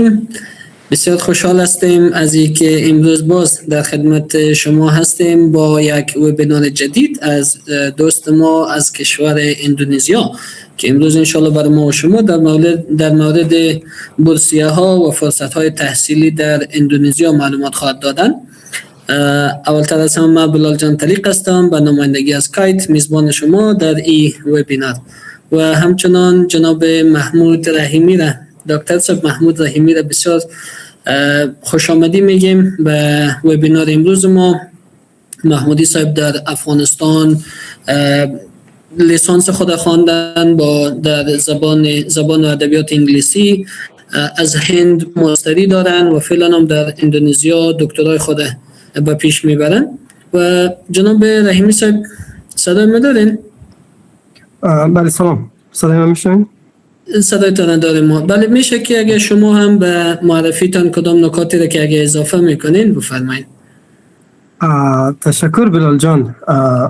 هستیم. بسیار خوشحال هستیم از اینکه امروز باز در خدمت شما هستیم با یک وبینار جدید از دوست ما از کشور اندونزیا که امروز انشالله برای ما و شما در مورد بورسیه ها و فرصت های تحصیلی در اندونزیا معلومات خواهد دادن. اولتر از همه من بلال جان طلیق هستم به نمایندگی از کایت میزبان شما در این وبینار و همچنان جناب محمود رحیمی را دکتر صاحب محمود رحیمی را بسیار خوش آمدی میگیم به وبینار امروز ما. محمودی صاحب در افغانستان لیسانس خود خواندن در زبان و ادبیات انگلیسی، از هند ماستری دارن و فعلا هم در اندونزیا دکترای خود به پیش میبرن. و جناب رحیمی صاحب صدای ما دارین؟ بله سلام، صدای ما میشنین؟ صدایتان داریم ما. بله میشه که اگه شما هم به معرفیتان کدام نکاتی را که اگه اضافه میکنین بفرمایید. تشکر بلال جان.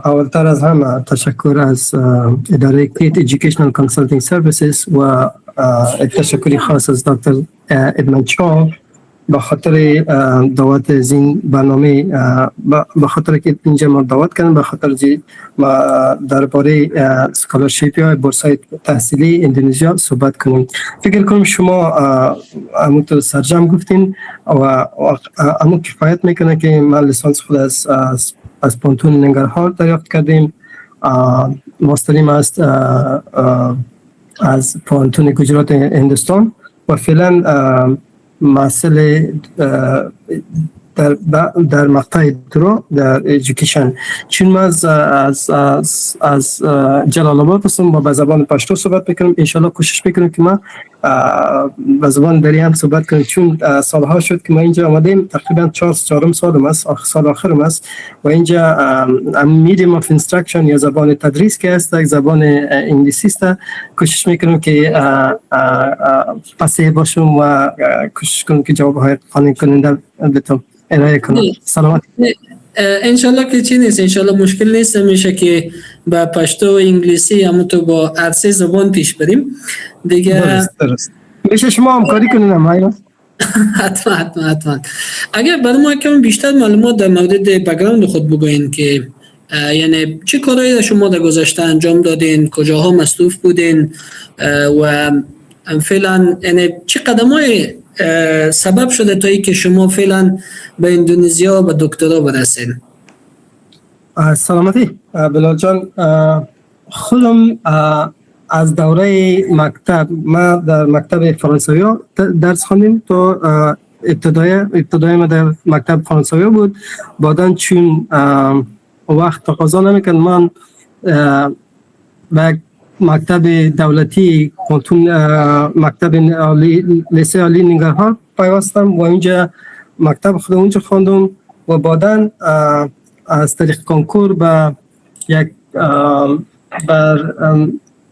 اولتر از همه تشکر از اداره کیت ایژوکیشنال کانسالتینگ سرویسز و تشکری خاص از دکتر ادمند چا به خاطر دعوت از این برنامه، به خاطر که اینجا ما دعوت کردن، به خاطر ما درباره اسکالرشیپ یا بورس‌های تحصیلی اندونزیا صحبت کنیم. فکر کنم شما همونطور سرجم گفتین و همون کفایت میکنه که من لیسانس خود از پانتون ننگرهار دریافت کردیم. ماستریم است از پانتون گجرات هندوستان و فعلا مسئله در مقطع درو در ایژوکیشن. چون من از جلال آباد هستم و به زبان پشتو صحبت میکنم. انشالله کوشش میکنم که ما به زبان دری هم صحبت کنم، چون سالها شد که ما اینجا آمدیم، تقریبا 4 سالم است، سال آخرم است و اینجا میدیم آف انسترکشن یا زبان تدریس که است یک زبان انگلیسی است. کوشش میکنم که فصیح باشم و کوشش کنم که جوابهای قانع کننده بتونم ارائه کنم. سلامت. انشالله که چی نیست، انشالله مشکل نیست، میشه که با پشتو و انگلیسی همونطور با عرصه زبان پیش بریم دیگه. درست. میشه شما همکاری کنین هم حتما. اگر برای ما کم بیشتر معلومات در مورد بک‌گراند خود بگوین که یعنی چه کارهایی شما در گذشته انجام دادین، کجاها مصروف بودین و فعلا یعنی چه قدم‌های سبب شده تا اینکه شما فعلا به اندونزیا و دکترا برسین؟ سلامتی بلال جان. خودم از دوره مکتب، ما در مکتب فرانسوی درس خواندیم تو ابتدای ما در مکتب فرانسوی بود. بعداً چون وقت تقاضا نمیکرد من به مکتب دولتی مکتب لیسه عالی ننگرهار پیوستم و اینجا مکتب خودم اونجا خواندم و بعداً از طریق کنکور به یک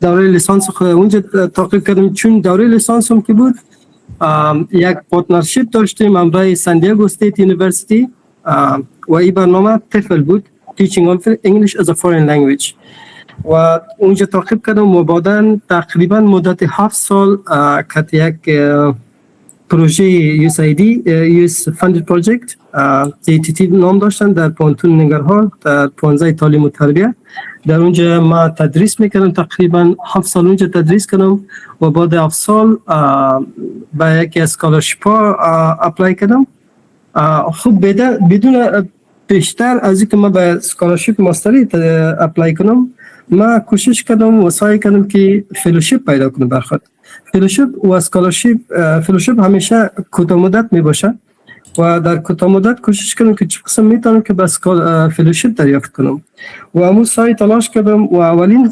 دوره لیسانس خود اونجا تعقیب کردم. چون دوره لیسانس هم که بود یک پارتنرشیپ داشتیم همراه ساندیاگو استیت یونیورسیتی و این برنامه تفل بود، Teaching of English as a Foreign Language و اونجا تعقیب کردم و بعداً تقریبا مدت 7 سال که یک پروژه USAID US Funded Project JTT نام داشتن در پانتون ننگرهار در 15 تعلیم و تربیت. در اونجا ما تدریس میکردم، تقریبا 7 سال اونجا تدریس کردم و بعد 7 سال به یک اسکالرشیپ اپلای کردم. خب بدون بیشتر از اینکه ما به اسکالرشیپ ماستری اپلای کنم، ما کوشش کردم و سعی کردم که فلوشیپ پیدا کنم بر خود. فلوشیپ و اسکالرشیپ، فلوشیپ همیشه کوتاه مدت می باشه و در کوتاه مدت کوشش کردم که چه قسم میتونم که بس فلوشیپ دریافت کنم و همون سعی تلاش کردم و اولین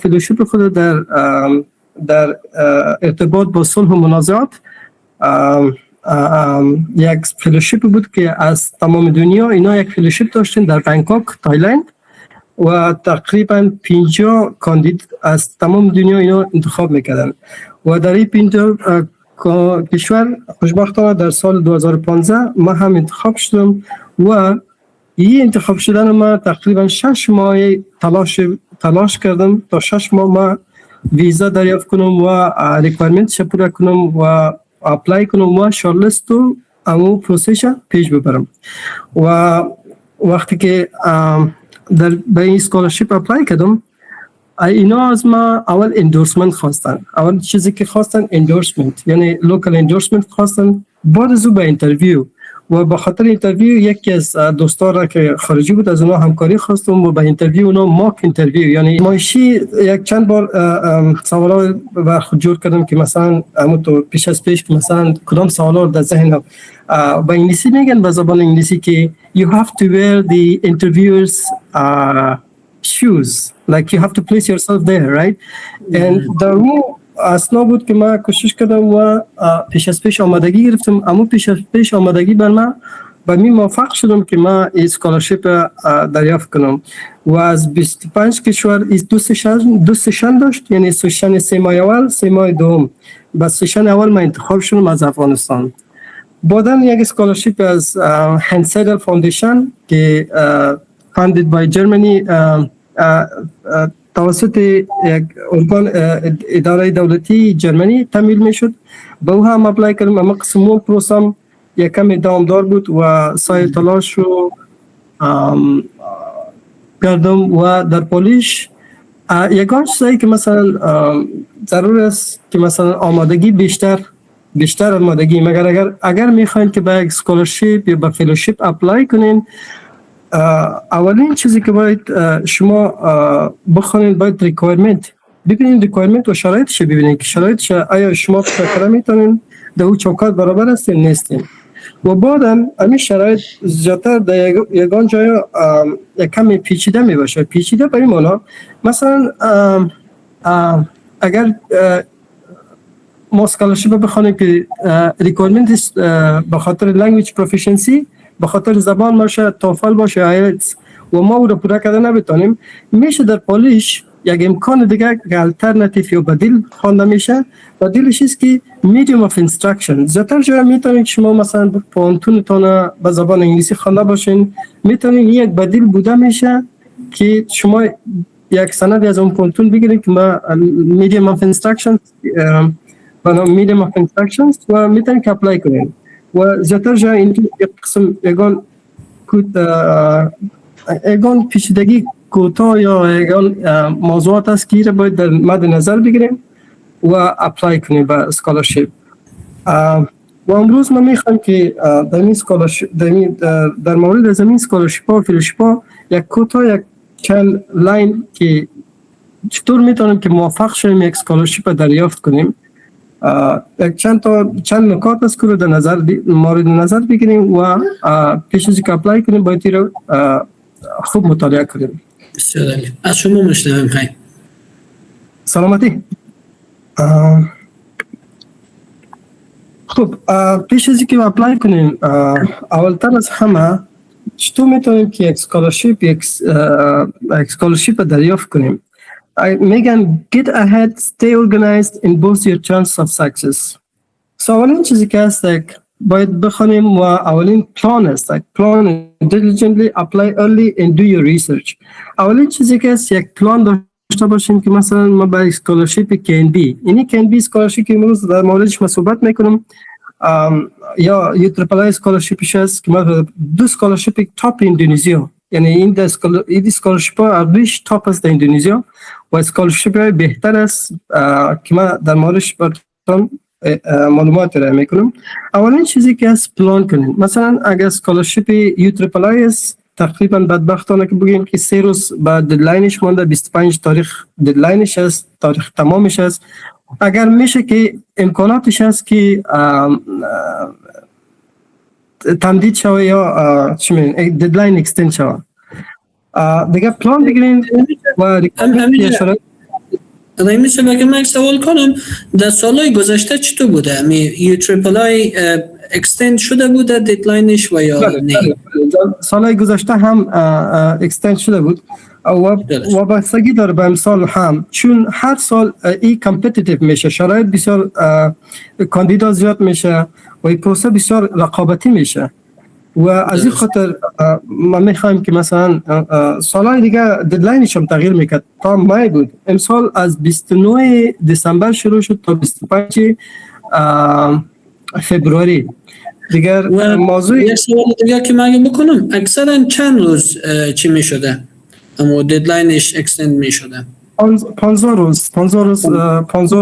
فلوشیپ خود در ارتباط با صلح و منازعات یک فلوشیپ بود که از تمام دنیا اینا یک فلوشیپ داشتن در بانکوک تایلند و تقریبا 50 کاندید از تمام دنیا اینا انتخاب میکردن و در این 50 کشور خوشبختانه در سال 2015 ما هم انتخاب شدم و این انتخاب شدن ما تقریبا 6 ماه تلاش کردم تا 6 ماه ما ویزا دریافت کنم و ریکوایرمنت پورا کنم و اپلای کنم و شارلست و امو پروسش پیش ببرم و وقتی که در به این اسکولرشیپ اپلای کردم اینا از ما اول اندورسمنت خواستن. اول چیزی که خواستن اندورسمنت، یعنی لوکال اندورسمنت خواستن. بعد از او به اینترویو و به خاطر اینترویو یکی از دوستا را که خارجی بود از اونها همکاری خواستم و به اینترویو اونا ماک اینترویو، یعنی مایشی یک چند بار سوالا بر خود جور کردم که مثلا تو پیش از پیش که مثلا کدام سوالا در ذهنم به انگلیسی میگن، به زبان انگلیسی که you have to wear the interviewers shoes, like you have to place yourself there, right? And در اون اصلا بود که من کوشش کردم و پیش از پیش آمادگی گرفتم. اما پیش از پیش آمادگی بر من به می موفق شدم که من اسکولرشیپ دریافت کنم و از 25 کشور دو سشن داشت، یعنی سشن 3 ماه اول 3 ماه دوم. با سشن اول من انتخاب شدم از افغانستان. بعدا یک اسکولرشیپ از هنسیدل فاندیشن که funded by Germany توسط یک ارگان اداره دولتی جرمنی تمویل میشد. به او هم اپلای کردم. اما قسم پروسم یک کمی دامدار بود و سعی تلاش رو کردم و در پولیش یگان چیزایی که مثلا ضرور است که مثلا آمادگی بیشتر آمادگی، مگر اگر میخواین که به اسکولرشیپ یا به فلوشیپ اپلای کنین، اولین چیزی که باید شما بخونید باید ریکوایرمنت ببینید، ریکوایرمنت و شرایطش ببینید که شرایطش آیا شما فکر میتونین در اون چوکات برابر هستین نیستین. و بعدا همین شرایط زیادتر در یگان جای یک کمی پیچیده می باشه. پیچیده به این معنا مثلا اگر ما اسکولرشیپ بخونیم که ریکوایرمنت به خاطر لنگویج پروفیشنسی، به خاطر زبان باشه، توفل باشه، آیلتس و ما او را پورا کرده نبتونیم، میشه در پولیش یک امکان دیگه که الٹرناتیو یا بدیل خوانده میشه. بدیلش است که میدیوم اف اینستراکشن. زیادتر جای میتونید شما مثلا پانتونتون به زبان انگلیسی خوانده باشین، میتونید یک بدیل بوده میشه که شما یک سند از اون پانتون بگیرید که ما میدیوم اف اینستراکشن میدیوم اف اینستراکشنز و میتونید که اپلای کنید. و زیادتر جای این یک قسم یگان پیچیدگی کوتاه یا یگان موضوعات است که باید در مد نظر بگیریم و اپلای کنیم به اسکولرشیپ. و امروز ما میخوایم که در مورد از این اسکولرشیپ ها و فلوشیپ ها یک کوتاه یک چند لاین که چطور میتونیم که موفق شویم یک اسکولرشیپ دریافت کنیم، چند نکات است که رو در مورد نظر بگیریم و پیش از که اپلای کنیم باید رو خوب مطالعه کنیم. بسیار عالی. از شما مشنویم. خیلی سلامتی. خب پیش از که اپلای کنیم اولتر از همه چطور میتونیم که یک اسکولرشیپ دریافت کنیم؟ میگن get ahead, stay organized and boost your chance of success. اولین چیزی که هست باید بخونیم و اولین پلان است. پلان diligently apply early and do your research. اولین چیزی که هست یک پلان داشته باشیم که مثلا ما با اسکولرشیپ KNB، اینی KNB اسکولرشیپ که امروز در موردش صحبت میکنم یا یو تریپل آی اسکولرشیپش هست که ما دو اسکولرشیپ تاپ اندونزیا، یعنی این اسکولرشیپ ها ارزش تاپ است در اندونزیا و اسکولرشیپ های بهتر است که ما در موردش براتون معلومات را میکنم. اولین چیزی که از پلان کنین، مثلا اگر اسکولرشیپ یو تریپل آی است تقریبا بدبختانه که بگیم که 3 روز بعد ددلاینش مونده، 25 تاریخ ددلاینش است، تاریخ تمامش است. اگر میشه که امکاناتش هست که تمدید شوه یا چی میگن ددلاین اکستند شوه، دیگه پلان بگیرین و اگر میشه بگم من سوال کنم در سالهای گذشته چطور بوده؟ یو تریپل آی اکستند شده بوده ددلاینش و یا نه؟ سالهای گذشته هم اکستند شده بود و بستگی داره به امسال هم، چون هر سال این کامپتیتیو میشه، شرایط بسیار کاندیدا زیاد میشه و این پروسه بسیار رقابتی میشه و از این خاطر ما میخوایم که مثلا سالهای دیگه ددلاینش هم تغییر میکرد. تا مای بود، امسال از 29 دسامبر شروع شد تا 25 فبروری. دیگر و موضوع یک سوال دیگه که من بکنم، اکثرا چند روز چی می شده؟ اما ددلاینش اکستند می شده؟ 15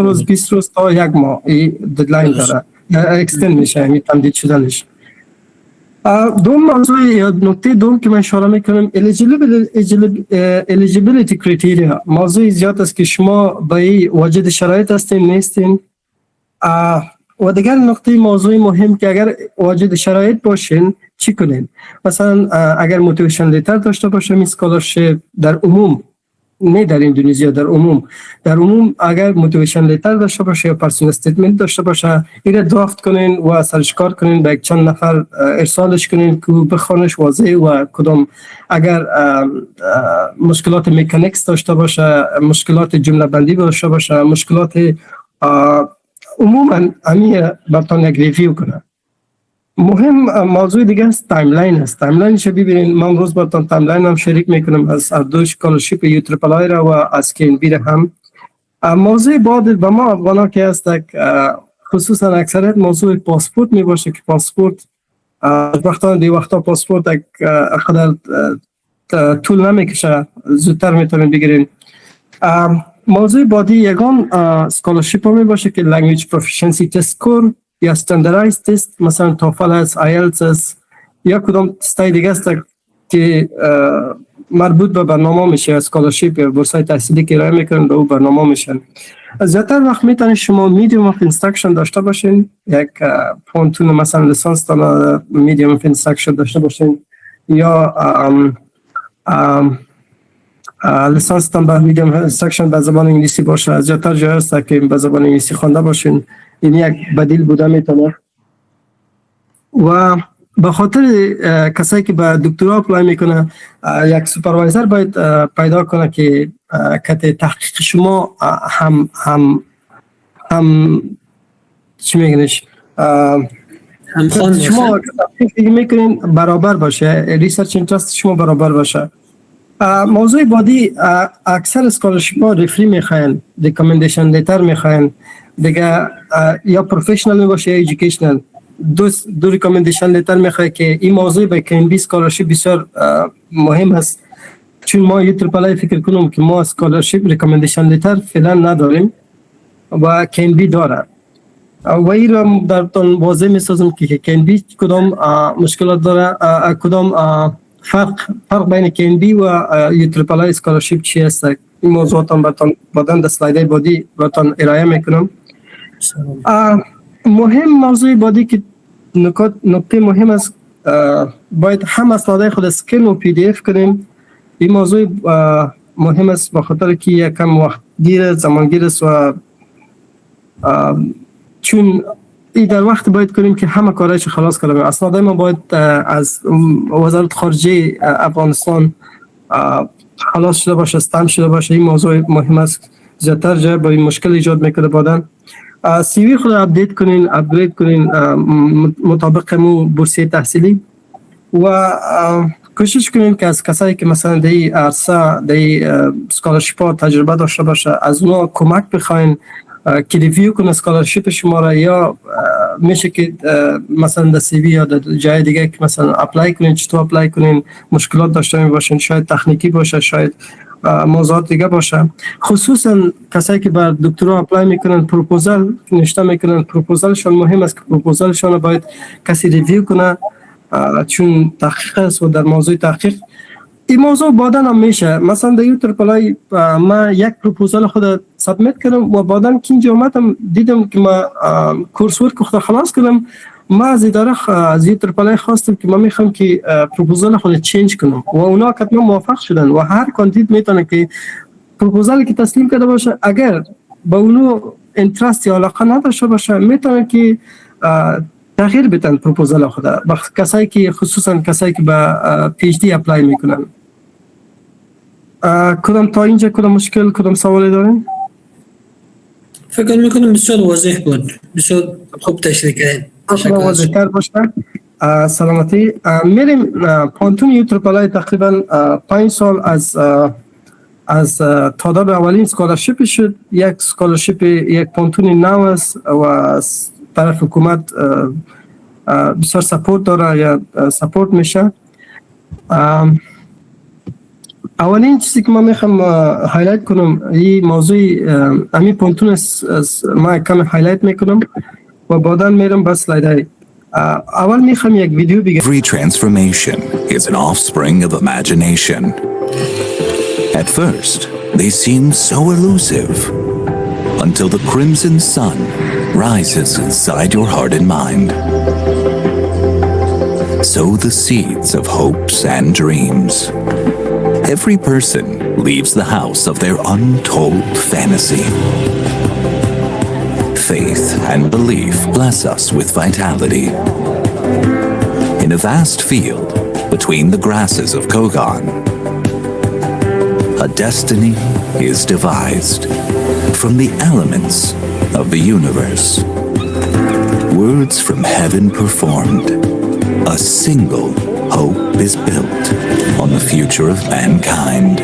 روز 20 روز تا یک ماه ددلاین داره، اکستند میشه، یعنی تمدید شدنش. دوم موضوع یا نکته دوم که من اشاره میکنم eligibility criteria. موضوع زیاد است که شما به این واجد شرایط هستین نیستین. و دیگر نکته موضوع مهم که اگر واجد شرایط باشین چی کنین. مثلا اگر موتیویشن لیتر داشته باشه اسکالرشیپ در عموم، نه در اندونزیا، در عموم اگر موتیویشن لیتر داشته باشه یا پرسونال استیتمنت داشته باشه، این درافت کنین و سرش کار کنین، به یک چند نفر ارسالش کنین که بخونش واضح و کدام اگر مشکلات مکانیکس داشته باشه، مشکلات جمله بندی داشته باشه، مشکلات عموما امیه براتون یک ریویو کنه. مهم موضوع دیگه است تایملاین است. تایملاینش ببینید، من امروز براتون تایملاین هم شریک میکنم از دو اسکالرشیپ یو تریپل آی را و از KNB را هم. موضوع بعد به ما افغانا که است خصوصا اکثریت موضوع پاسپورت می باشه که پاسپورت وقتا پاسپورت خدر طول نمیکشه، زودتر میتونین بگیرین. موضوع بعدی یگان اسکالرشیپ ها می باشه که لنگویج پروفیشنسی تست سکور یا استانداردایز تست، مثلا توفل است، آیلتس است یا کدام تستای دیگه است که مربوط به برنامه میشه، اسکالرشیپ یا بورسای تحصیلی که ارائه میکنن به اون برنامه میشن. زیادتر وقت میتونید شما میدیوم اف اینستراکشن داشته باشین، یک پونتون مثلا لیسانس تا میدیوم اف اینستراکشن داشته باشین یا لیسانس تا به میدیوم اینستراکشن به زبان انگلیسی باشه. زیادتر جای است که به زبان انگلیسی خوانده باشین، این یک بدیل بوده میتونه. و به خاطر کسایی که به دکترا اپلای میکنه، یک سوپروایزر باید پیدا کنه که کت تحقیق شما هم چی میگنش شما تحقیق میکنین برابر باشه، ریسرچ اینترست شما برابر باشه. موضوع بعدی اکثر اسکالرشیپ ها ریفری میخواین، ریکامندیشن لیتر میخواین دیگه، یا پروفیشنال باشه یا ایژوکیشنال. دو ریکامندیشن لیتر میخواد که این موضوع به KNB اسکالرشیپ بسیار مهم است، چون ما یه تریپل آی فکر کنم که ما اسکالرشیپ ریکامندیشن لیتر فعلا نداریم و KNB داره و این را در تون واضح میسازم که KNB کدام مشکلات داره، کدام فرق بین KNB و یه تریپل آی اسکالرشیپ چی است. این موضوعات هم بعداً در سلایدهای بعدی براتون ارائه میکنم. مهم موضوع بعدی که نکته مهم است، باید هم اسناد خود اسکن و PDF کنیم. این موضوع مهم است به خاطر که یکم وقت گیر، زمان گیر است و چون این در وقت باید کنیم که همه کارایش خلاص کنیم. اسناد ما باید از وزارت خارجه افغانستان خلاص شده باشه، استمپ شده باشه. این موضوع مهم است، زیادتر جای با این مشکل ایجاد میکنه. بعداً CV خود اپدیت کنین، اپگرید کنین مطابق مو بورسیه تحصیلی و کوشش کنین که از کسایی که مثلا در این عرصه در این اسکالرشیپ ها تجربه داشته باشه از اونا کمک بخواین که ریویو کنه اسکالرشیپ شما را، یا میشه که مثلا در CV یا در جای دیگه که مثلا اپلای کنین، چطور اپلای کنین، مشکلات داشته باشین، شاید تکنیکی باشه، شاید موضوعات دیگه باشه. خصوصا کسایی که بر دکترا اپلای میکنن، پروپوزال نوشته میکنن، پروپوزالشون مهم است که پروپوزالشون باید کسی ریویو کنه، چون تحقیق است و در موضوع تحقیق این موضوع بعداً هم میشه. مثلا در یو تریپل آی ما یک پروپوزال خود سابمیت کردم و بعداً که اینجا اومدم دیدم که ما کورس ورک خود خلاص کردم، ما از اداره از یو تریپل آی خواستم که ما میخوام که پروپوزال خود چینج کنم و اونا حتما موافق شدن و هر کاندید میتونه که پروپوزالی که تسلیم کرده باشه اگر با اونو اینترست یا علاقه نداشته باشه میتونه که تغییر بدن پروپوزال خود. کسایی که خصوصا کسایی که به PhD اپلای میکنن. کدام تا اینجا کدام مشکل، کدام سوالی دارین؟ فکر میکنم بسیار واضح بود، بسیار خوب تشریح کردین. واضح تر باشه. سلامتی. میریم پانتون یو تریپل آی تقریبا 5 سال از تعداد اولین اسکالرشیپ شد. یک اسکالرشیپ یک پانتون نو است و طرف حکومت بسیار سپورت داره یا سپورت میشه. اولین چیزی که ما میخوام هایلایت کنم این موضوع امی پونتون ما کم هایلایت میکنم و بعدا میرم به اسلایدهای. اول میخوام یک ویدیو بگم. Every transformation is an offspring of imagination. At first, they seem so elusive until the crimson sun rises inside your heart and mind. Sow the seeds of hopes and dreams. Every person leaves the house of their untold fantasy. Faith and belief bless us with vitality. In a vast field between the grasses of Kogan, a destiny is devised from the elements of the universe. Words from heaven performed. A single hope is built on the future of mankind.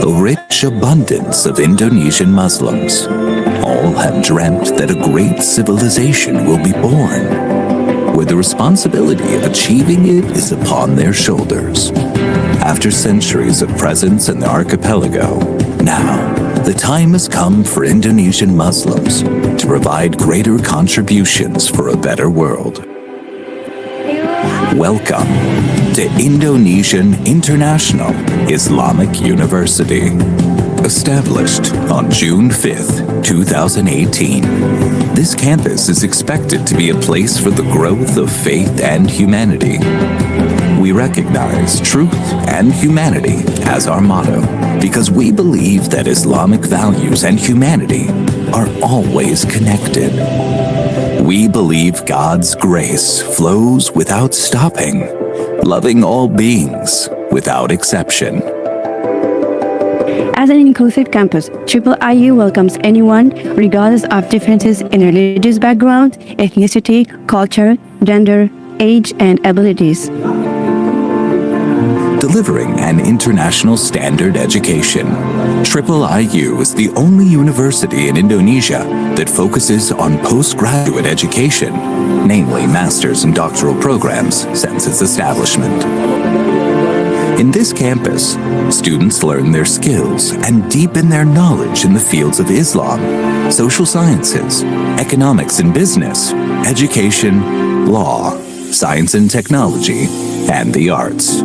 A rich abundance of Indonesian Muslims all have dreamt that a great civilization will be born, where the responsibility of achieving it is upon their shoulders. After centuries of presence in the archipelago, now the time has come for Indonesian Muslims to provide greater contributions for a better world. Welcome to Indonesian International Islamic University. Established on June 5th, 2018, this campus is expected to be a place for the growth of faith and humanity. We recognize truth and humanity as our motto because we believe that Islamic values and humanity are always connected. We believe God's grace flows without stopping, loving all beings without exception. As an inclusive campus, IIIU welcomes anyone regardless of differences in religious background, ethnicity, culture, gender, age, and abilities. Delivering an international standard education, IIIU is the only university in Indonesia that focuses on postgraduate education, namely master's and doctoral programs, since its establishment. In this campus, students learn their skills and deepen their knowledge in the fields of Islam, social sciences, economics and business, education, law, science and technology, and the arts.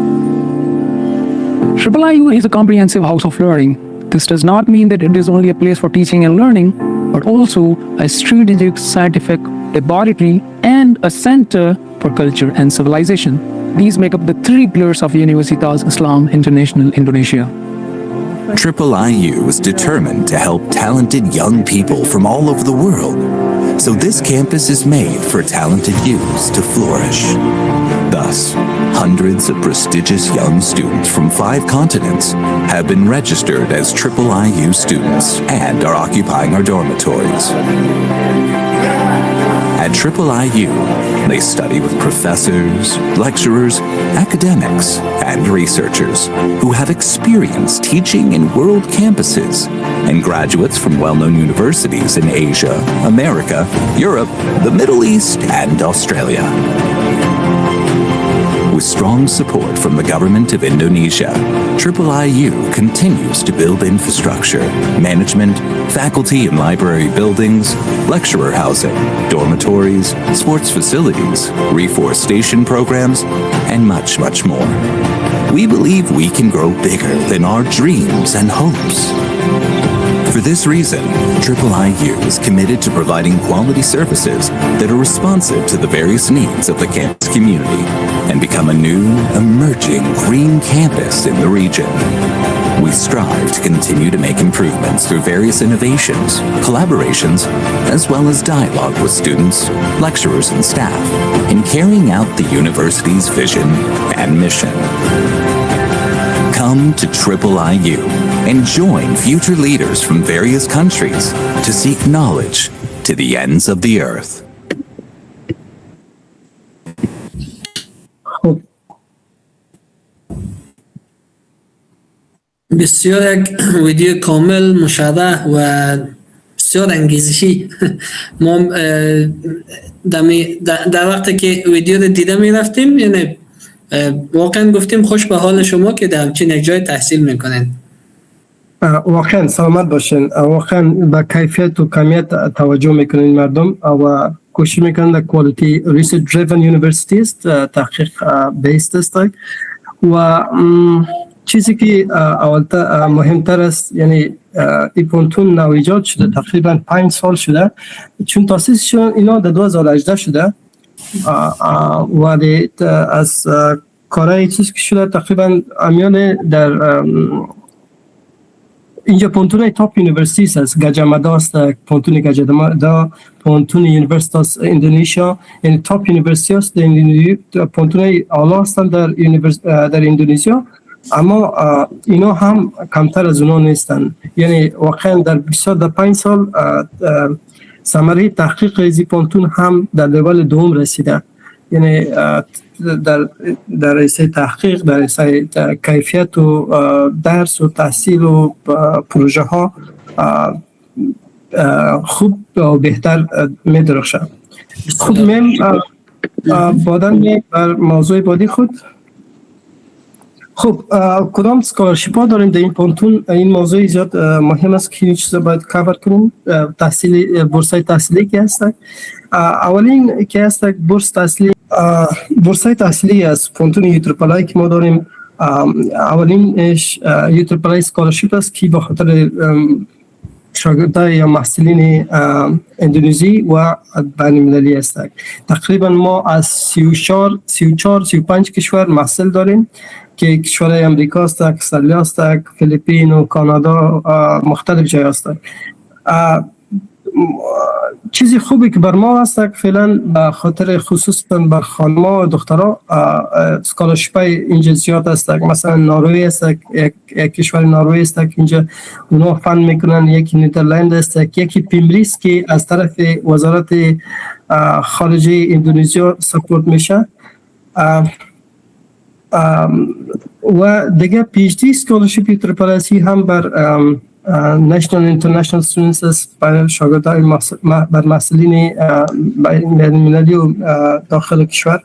IIIU is a comprehensive house of learning. This does not mean that it is only a place for teaching and learning, but also a strategic, scientific, laboratory, and a center for culture and civilization. These make up the three pillars of Universitas Islam International Indonesia. IIIU is determined to help talented young people from all over the world. So this campus is made for talented youths to flourish. Thus, hundreds of prestigious young students from 5 continents have been registered as IIIU students and are occupying our dormitories. At IIIU, they study with professors, lecturers, academics, and researchers who have experience teaching in world campuses and graduates from well-known universities in Asia, America, Europe, the Middle East, and Australia. With strong support from the government of Indonesia, IIIU continues to build infrastructure, management, faculty and library buildings, lecturer housing, dormitories, sports facilities, reforestation programs, and much, much more. We believe we can grow bigger than our dreams and hopes. For this reason, IIIU is committed to providing quality services that are responsive to the various needs of the campus community and become a new, emerging green campus in the region. We strive to continue to make improvements through various innovations, collaborations, as well as dialogue with students, lecturers, and staff in carrying out the university's vision and mission. Come to IIIU and join future leaders from various countries to seek knowledge to the ends of the earth. بسیار یک ویدیو کامل مشابه و بسیار انگیزشی. ما در وقتی که ویدیو رو دیده می رفتیم، یعنی واقعا گفتیم خوش به حال شما که در همچین یک جای تحصیل میکنین. واقعا سلامت باشین. واقعا به کیفیت و کمیت توجه میکنین مردم و کوشش میکنن در کوالیتی ریسرچ دریون یونیورسیتی است، تحقیق بیست است. و چیزی که اولتا مهمتر است، یعنی این پونتون نو ایجاد شده تقریبا 5 سال شده، چون تاسیسشون اینا در 2018 شده و از کارهای چیز که شده تقریبا امیان در اینجا پونتون تاپ یونیورسیتی است. گجه مدا است، پونتون گجه مدا، پونتون یونیورسیتی است اندونزیا، یعنی تاپ یونیورسیتی است. پونتون اعلی هستند در اندونزیا، اما اینا هم کمتر از اونا نیستن. یعنی واقعا در 25 سال ثمره تحقیق ریزی پونتون هم در لول دوم رسیده. یعنی در رئیسه تحقیق، در رئیسه کیفیت و درس و تحصیل و پروژه ها خوب و بهتر می درخشه. خود میم بادن بر موضوع بادی خود. خب کدام سکولرشیپ ها داریم در این پونتون؟ این موضوع زیاد مهم است که این چیزا باید کاور کنیم. تحصیلی بورسای تحصیلی که هست، اولین که هست بورس تحصیلی، بورسای تحصیلی از پونتون یوتروپلای که ما داریم. اولینش یوتروپلای سکولرشیپ است که به خاطر شاگردان یا محصلین اندونزی و بین المللی است. تقریبا ما از 35 کشور محصل داریم که کشورهای امریکا است، استرالیا است، فیلیپین و کانادا، مختلف جای است. چیزی خوبی که بر ما است که فعلا به خاطر خصوصا بر خانم‌ها و دخترها سکولرشیپ اینجا زیاد است. مثلا نروژ است، یک کشور نروژ است که اینجا اونا فند میکنن، یکی نیدرلند است، یکی پیمریس که از طرف وزارت خارجه اندونزیا سپورت میشه، و دیگه پی اچ دی سکولرشیپ تریپل هم بر نشنال اینترنشنال استودنتس است، برای شاگردان بر محصلین بین المللی و داخل کشور.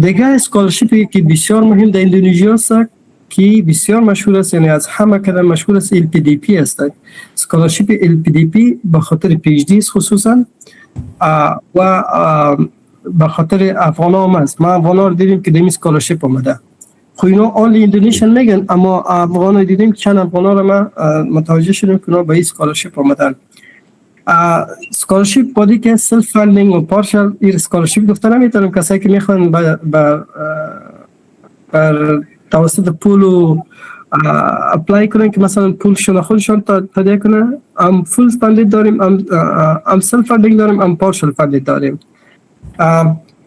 دیگه اسکولرشیپی که بسیار مهم در اندونزیا است که بسیار مشهور است، یعنی از همه کده مشهور است، LPDP است. اسکولرشیپ LPDP به خاطر پی اچ دی خصوصا و به خاطر افغان هم است. ما افغان ها رو دیدیم که دیمی اسکولرشیپ آمده. خب اینا آل اندونیشن میگن، اما افغان ها دیدیم چند افغان ها رو ما متوجه شدیم که اونا به این اسکولرشیپ آمدن. اسکولرشیپ بودی که سلف فاندینگ و پارشل این اسکولرشیپ گفته نمیتونم، کسایی که میخوان بر توسط پول و اپلای کنن که مثلا پولشون خودشون تهیه کنن. ام فول فاندینگ داریم، ام سلف فاندینگ داریم، ام پارشل فاندینگ داریم.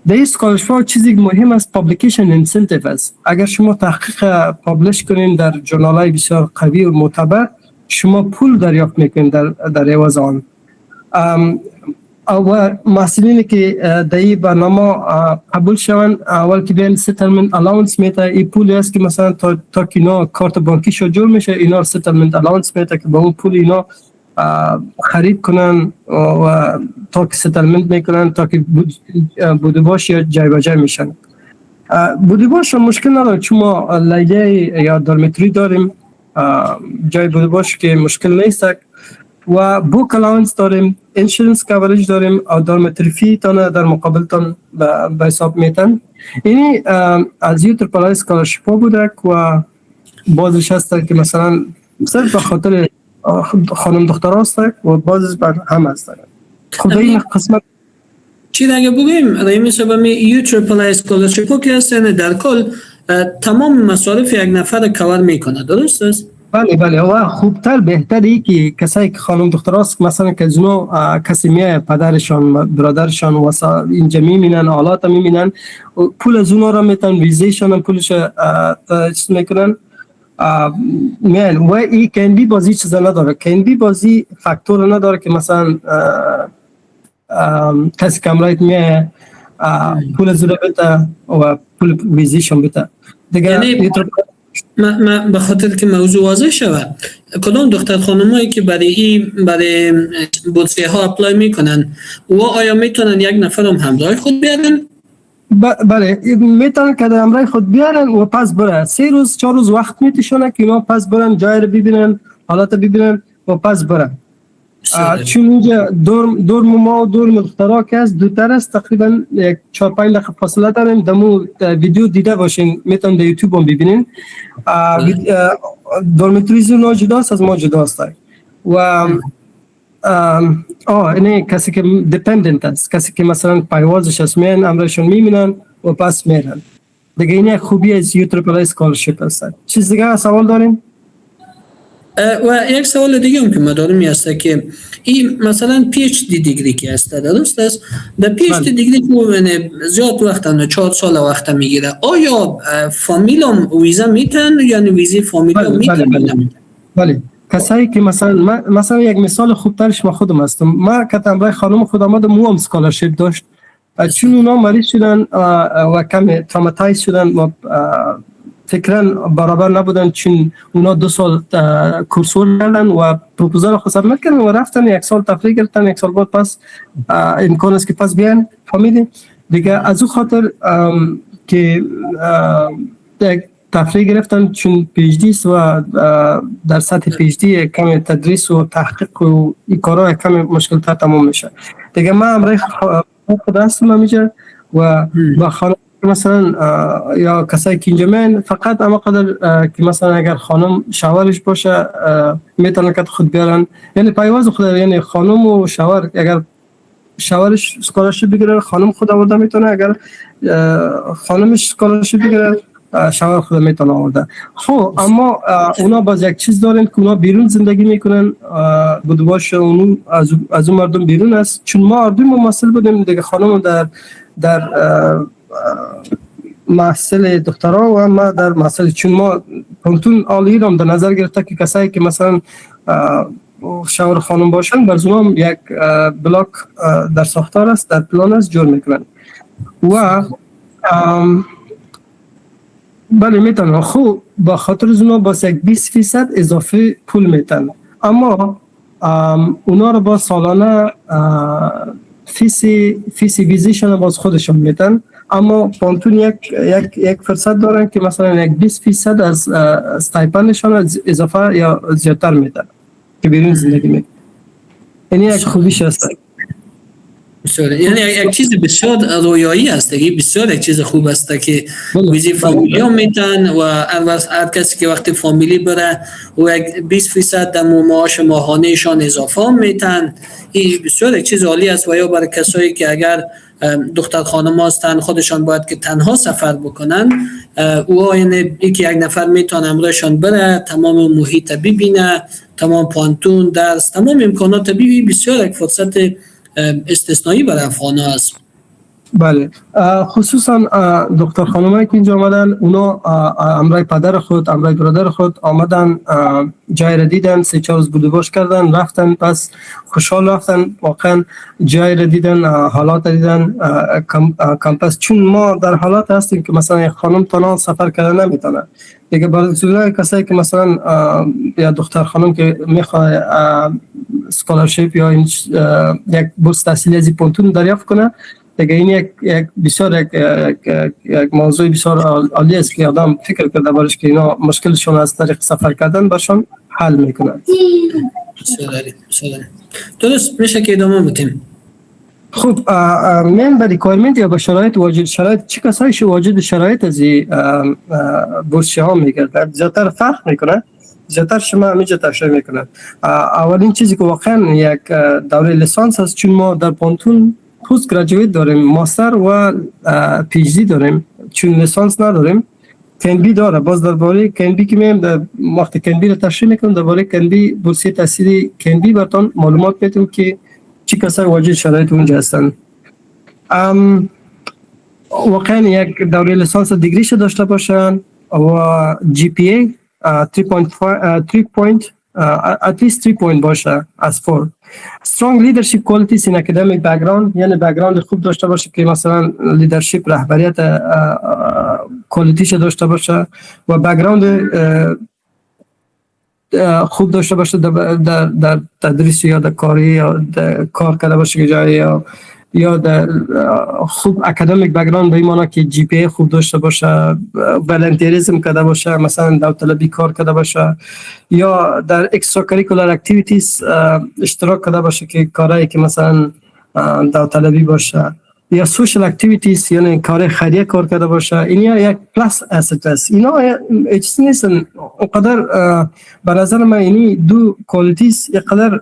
در این سکولرشیپ ها چیزی مهم است پابلیکیشن انسنتیو است. اگر شما تحقیق پابلش کنین در جورنال های بسیار قوی و معتبر، شما پول دریافت میکنین در عوض آن. و محصلینی که در این برنامه قبول شوند، اول که بیان ستلمنت الاونس میده، این پولی است که مثلا تا که اینا کارت بانکی شو جور میشه، اینا ستلمنت الاونس میده که با اون پول اینا خرید کنن و تا که ستلمنت میکنن، تا که بوده باش یا جای به جای میشن. بوده باش مشکل نداره، چون ما لیده یا دارمیتری داریم، جای بوده باش که مشکل نیست، و بوک الاونس داریم، انشورنس کاورج داریم، و دارمیتری فی تانه در مقابل تان به حساب میتن. اینی از یو ترپلای سکولرشیپ ها بوده و بازش هست که مثلا صرف به خاطر خانم دختر هست و بازش بر هم هست. خب این قسمت چی دیگه بگیم؟ رایمی سبمی یو ترپلای سکولرشیپ ها که هستن در کل تمام مصارف یک نفر کور میکنه، درست است؟ بله و خوبتر بهتری که کسایی که خانم دختر هست مثلا که زنو کسی میای پدرشان برادرشان واسه اینجا میمینن، آلات میمینن، پول از اونا را میتن، ویزیشان هم پولش چیز میکنن میان. و این کندی بازی چیزا نداره، کندی بازی فاکتور نداره که مثلا کسی کمرایت میای پول زوره بده و پول ویزیشان بده دیگه. من به خاطر که موضوع واضح شود، کدام دختر خانمایی که برای بورسیه ها اپلای میکنن و آیا میتونن یک نفر هم همراه خود بیارن؟ بله میتونن که در همراه خود بیارن و پس برن 3 روز 4 روز وقت میتشونه که اینا پس برن جای رو ببینن، حالات ببینن و پس برن. چون اینجا دور ما و دور دخترها که است دوتر است، تقریبا 4-5 دقیقه فاصله داریم. دمو ویدیو دیده باشین، میتونن در یوتیوب هم ببینین. دورمیتریز اونا جداست از ما جداست. و اینه کسی که دیپندنت است، کسی که مثلا پایوازش است میان امرشون میمینن و پس میرن دیگه. اینه خوبی از UEEE اسکالرشیپ است. چیز دیگه سوال دارین؟ و یک سوال دیگه هم که ما داریم است که این مثلا PhD دیگری که است، درست است؟ در PhD دیگری که زیاد وقت 4 سال وقت میگیره، آیا فامیل هم ویزا میتن یعنی ویزی فامیل هم میتن؟ بله کسایی که مثلا یک مثال خوبترش ما خودم هستم. ما که برای خانم خود آمدم مو هم اسکالرشیپ داشت، چون اونا مریض شدن و کم تراماتایز شدن و فکرا برابر نبودن، چون اونا 2 سال کورس کردن و پروپوزال خود سابمیت کردن و رفتن 1 سال تفریح گرفتن، 1 سال بعد پس امکان است که پس بیان فامیل دیگه. از او خاطر که تفریح گرفتن، چون PhD است و در سطح PhD کم تدریس و تحقیق و این کارها کم مشکل تر تمام میشه دیگه. ما امرای خود هستم همیشه و با خانم مثلا یا کسایی که اینجا من فقط اما قدر که مثلا اگر خانم شوهرش باشه میتونن که خود بیارن، یعنی پایواز خود، یعنی خانم و شوهر اگر شوهرش اسکالرشیپ بگیره خانم خود آورده میتونه، اگر خانمش اسکالرشیپ بگیره شوهر خود میتونه آورده. خب اما اونا باز یک چیز دارن که اونا بیرون زندگی میکنن، بود باشه اون از اون مردم بیرون است. چون ما اردوی ممثل بودیم دیگه، خانم در محصل دخترها و ما در محصل، چون ما پانتون عالی را در نظر گرفته که کسایی که مثلا شوهر خانم باشن بر زنام یک بلاک در ساختار است، در پلان است جور میکنن و بله میتونن. خوب با خاطر زنام باز یک 20% اضافه پول میتن، اما اونا رو با سالانه فیسی ویزیشن باز خودشون میتن، اما پانتون یک فرصت دارن که مثلا یک 20% از استایپندشان اضافه یا زیادتر میدن که بیرون زندگی میکنن. یعنی یک خوبیش هست. یعنی یک چیز بسیار رویایی است، بسیار یک چیز خوب است که ویزی فامیلی هم میتن و هر کسی که وقتی فامیلی بره و یک 20% در معاش ماهانهشان اضافه هم میتن. این بسیار یک چیز عالی است. و یا برای کسایی که اگر دختر خانم هستن خودشان باید که تنها سفر بکنن و یعنی یک نفر میتونه امرشان بره، تمام محیط ببینه، تمام پانتون، درس، تمام امکانات ببینه. بسیار یک فرصت استثنایی برای افغان ها است. بله خصوصا دختر خانمایی که اینجا آمدن، اونا امرای پدر خود، امرای برادر خود آمدن، جای را دیدن، 3-4 روز بودوباش کردن، رفتن، پس خوشحال رفتن، واقعا جای را دیدن، حالات دیدن کمپس. چون ما در حالات هستیم که مثلا خانم تنها سفر کردن نمیتونه دیگه. برای کسایی که مثلا یا دختر خانم که میخواد اسکالرشیپ یا یک بورس تحصیلی از پانتون دریافت کنه دیگه، این یک بسیار یک موضوع بسیار عالی است که آدم فکر کرده بارش که اینا مشکلشون از طریق سفر کردن برشون حل میکنن. درست میشه که ادامه بدیم. خب من به ریکوایرمنت یا به شرایط واجد، شرایط چه کسایش واجد شرایط از بورسیه ها میگردن زیادتر فرق میکنه، زیادتر شما همیشه تشریح میکنن. اولین چیزی که واقعا یک دوره لیسانس است، چون ما در پانتون پست گریجویت داریم، ماستر و PhD داریم، چون لیسانس نداریم. کنبی داره، باز درباره کنبی که میم وقتی کنبی رو تشریح میکنم درباره کنبی بورسیه تحصیلی کنبی براتون معلومات میدم که چی کسایی واجد شرایط اونجا هستن. واقعا یک دوره لیسانس دیگریش داشته باشن و GPA 3.5 at least 3 point باشه از 4. strong leadership qualities in academic background، یعنی بک‌گراند خوب داشته باشه که مثلا لیدرشپ، رهبریت کوالیتیش داشته باشه و بک‌گراند خوب داشته باشه در تدریس یا در کاری یا در کار کرده باشه که جایی یا در خوب اکادمیک بک‌گراند به این معنی که جی پی خوب داشته باشه، والنتیریسم کرده باشه، مثلا داوطلبی کار کرده باشه یا در اکسترا کریکولر اکتیویتیز اشتراک کرده باشه که کارهایی که مثلا داوطلبی باشه یا سوشل اکتیویتیز یعنی کار خیریه کار کرده باشه. اینا یک پلاس اسست است. اینا چیزی نیستن اونقدر به نظر من اینی دو کوالیتیز یقدر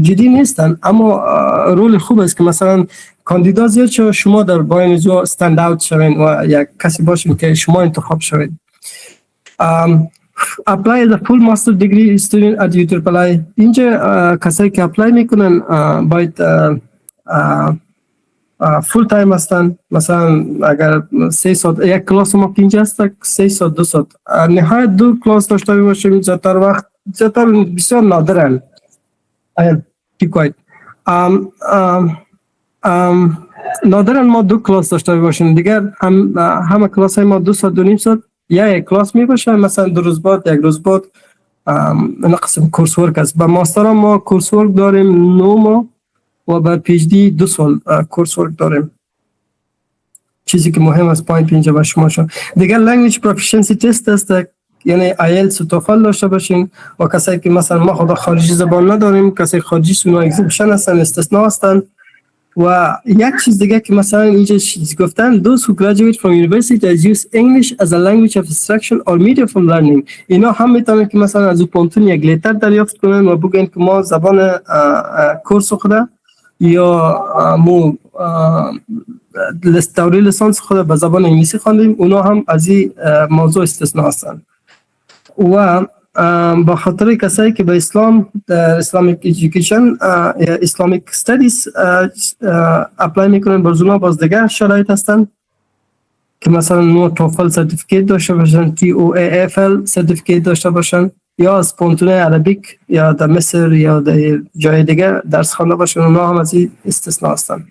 جدی نیستن، اما رول خوب است که مثلا کاندیدا زیاد شو شما در باینجو استند اوت شوین و یک کسی باشین که شما انتخاب شوین. apply as a full master degree student at UTRPLI. اینجا کسایی که اپلای میکنن باید فول تایم هستن. مثلا اگر 3 ساعت یک کلاس ما 5 است، 3 ساعت 2 ساعت نهایت 2 کلاس داشته باشیم. زیادتر وقت زیادتر بسیار نادرن. نادرن ما 2 کلاس داشته باشیم. دیگر همه کلاس های ما 2 ساعت 2.5 ساعت یا یک کلاس می باشه. مثلا 2 روز بعد 1 روز بعد این قسم کورس ورک است. با ماستر ما کورس ورک داریم 9 ماه و بعد پی اچ دی 2 سال کورس ورک داریم. چیزی که مهم است پوینت اینجا با شما شد. دیگر لنگویج پروفیشنسی تست است، یعنی آیلتس و توفل داشته باشین. و کسایی که مثلا ما خود خارجی زبان نداریم، کسایی خارجی سونا اگزیبیشن هستن، استثناء هستن. و یک چیز دیگه که مثلا اینجا چیز گفتن those who graduate from university that use English as a language of instruction or medium from learning. اینا هم میتونن که مثلا از پونتون یک لیتر دریافت کنن و بگن که ما زبان کورس خود یا مو دوره لیسانس خود به زبان انگلیسی خواندیم. اونا هم از این موضوع استثناء هستن. و با خاطر کسایی که به اسلام در اسلامیک ایژوکیشن یا اسلامیک استادیز اپلای میکنن، برزونا باز دیگر شرایط هستن که مثلا نو توفل سرتیفیکیت داشته باشن، تی او ای اف ال سرتیفیکیت داشته باشن یا از پونتون عربیک یا در مصر یا در جای دیگه درس خوانده باشن. اونا هم از این استثناء هستن.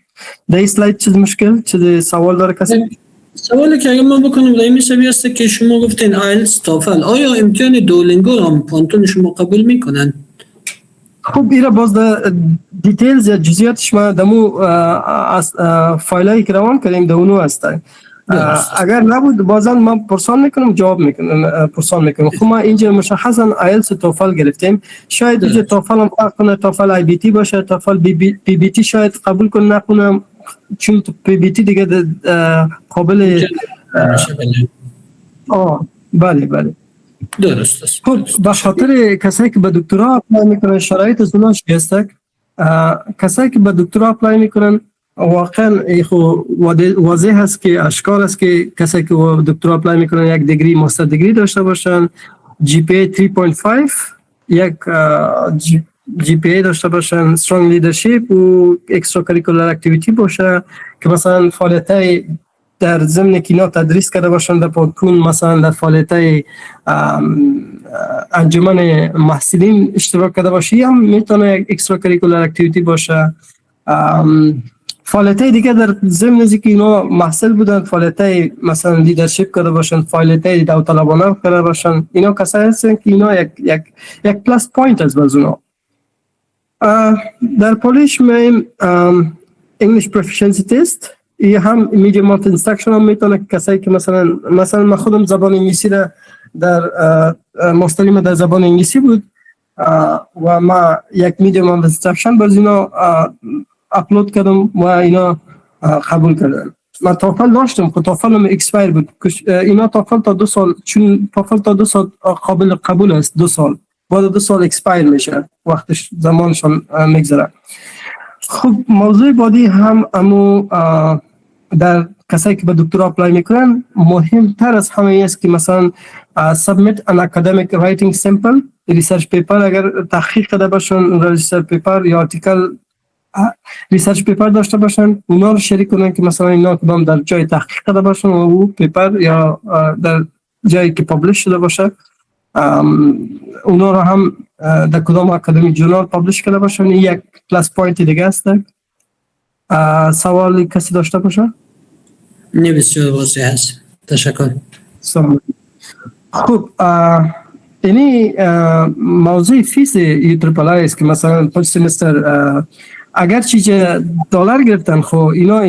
در این سلاید چیز مشکل چیز سوال داره کسی؟ سوالی که اگر ما بکنیم در این میشه است که شما گفتین آیلتس توفل، آیا امتحان دولینگو هم پانتون شما قبول میکنن؟ خب ایره باز در دیتیلز یا جزئیاتش ما دمو فایلایی که روان کردیم در اونو هستن. اگر نبود بازن ما پرسان میکنم جواب میکنم پرسان میکنم. خب ما اینجا مشخصا آیلتس توفل گرفتیم. شاید اینجا توفل هم فرق کنه، توفل آی بی تی باشه، توفل بی بی تی شاید قبول کنه نکنم، چون پی بی تی دیگه قابل بله درست است. خب به خاطر کسایی که به دکترا اپلای میکنن شرایط از اونا چی است؟ کسایی که به دکترا اپلای میکنن واقعا واضح هست که اشکال است که کسایی که به دکترا اپلای میکنن یک دیگری ماستر دیگری داشته باشن، جی پی 3.5 یک جی پی ای داشته باشن، strong leadership و extra curricular activity باشه که مثلا فعالیت‌های در ضمن که اینا تدریس کرده باشن در پانتون، مثلا در فعالیت‌های انجمن محصلین اشتراک کرده باشه، هم میتونه یک extra curricular activity باشه. فعالیت‌های دیگه در ضمن از که اینا محصل بودن، فعالیت‌های مثلا لیدرشپ کرده باشن، فعالیت‌های داوطلبانه کرده باشن، اینا کسایی هستن که اینا یک پلاس پوینت از اونا. در پولیش میم انگلیش پروفیشنسی تست ای هم میدیوم آف اینسترکشن هم میتونه کسایی که مثلا من خودم زبان انگلیسی در ماستری ما در زبان انگلیسی بود و ما یک میدیوم آف اینسترکشن باز اینا اپلود کردم و اینا قبول کردن. من توفل داشتم که توفلم اکسپایر بود. اینا توفل تا 2 سال، چون توفل تا 2 سال قابل قبول است، 2 سال بعد 2 سال اکسپایر میشه، وقتش زمانشان میگذره. خب موضوع بعدی هم امو در کسایی که به دکترا اپلای میکنن مهمتر از همه است که مثلا submit an academic writing sample ریسرچ پیپر اگر تحقیق کرده باشن، ریسرچ پیپر یا آرتیکل ریسرچ پیپر داشته باشن، اونا رو شریک کنن که مثلا اینا کدام در جای تحقیق کرده باشن و او پیپر یا در جایی که پابلش شده باشه اونا رو هم در کدام اکادمیک جورنال پابلش کرده باشن. یک پلاس پوینت دیگه است. سوالی کسی داشته باشه؟ نه بسیار واضح است. تشکر. سلام. خب اینی موضوع فیس یوترپلای است که مثلا پر سمستر اگر چیزی دلار گرفتن خو اینا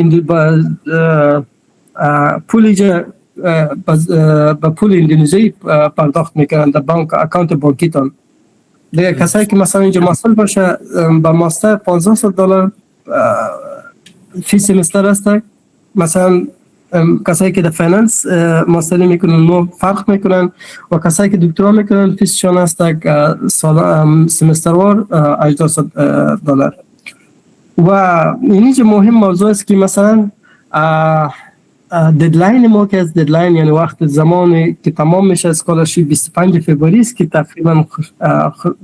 پول با پول اندونزی پرداخت میکنن در بانک اکانت بانکیتان. دیگه کسایی که مثلا اینجا مسئول باشه با ماستر $1500 فی سمستر است. مثلا کسایی که در فیننس ماستری میکنن نو فرق میکنن و کسایی که دکترا میکنن فیسشان است سمستروار $800. و اینجا مهم موضوع است که مثلا ددلاین ما که از ددلاین یعنی وقت زمانی که تمام میشه اسکولارشیپ 25 فوریه است که تقریبا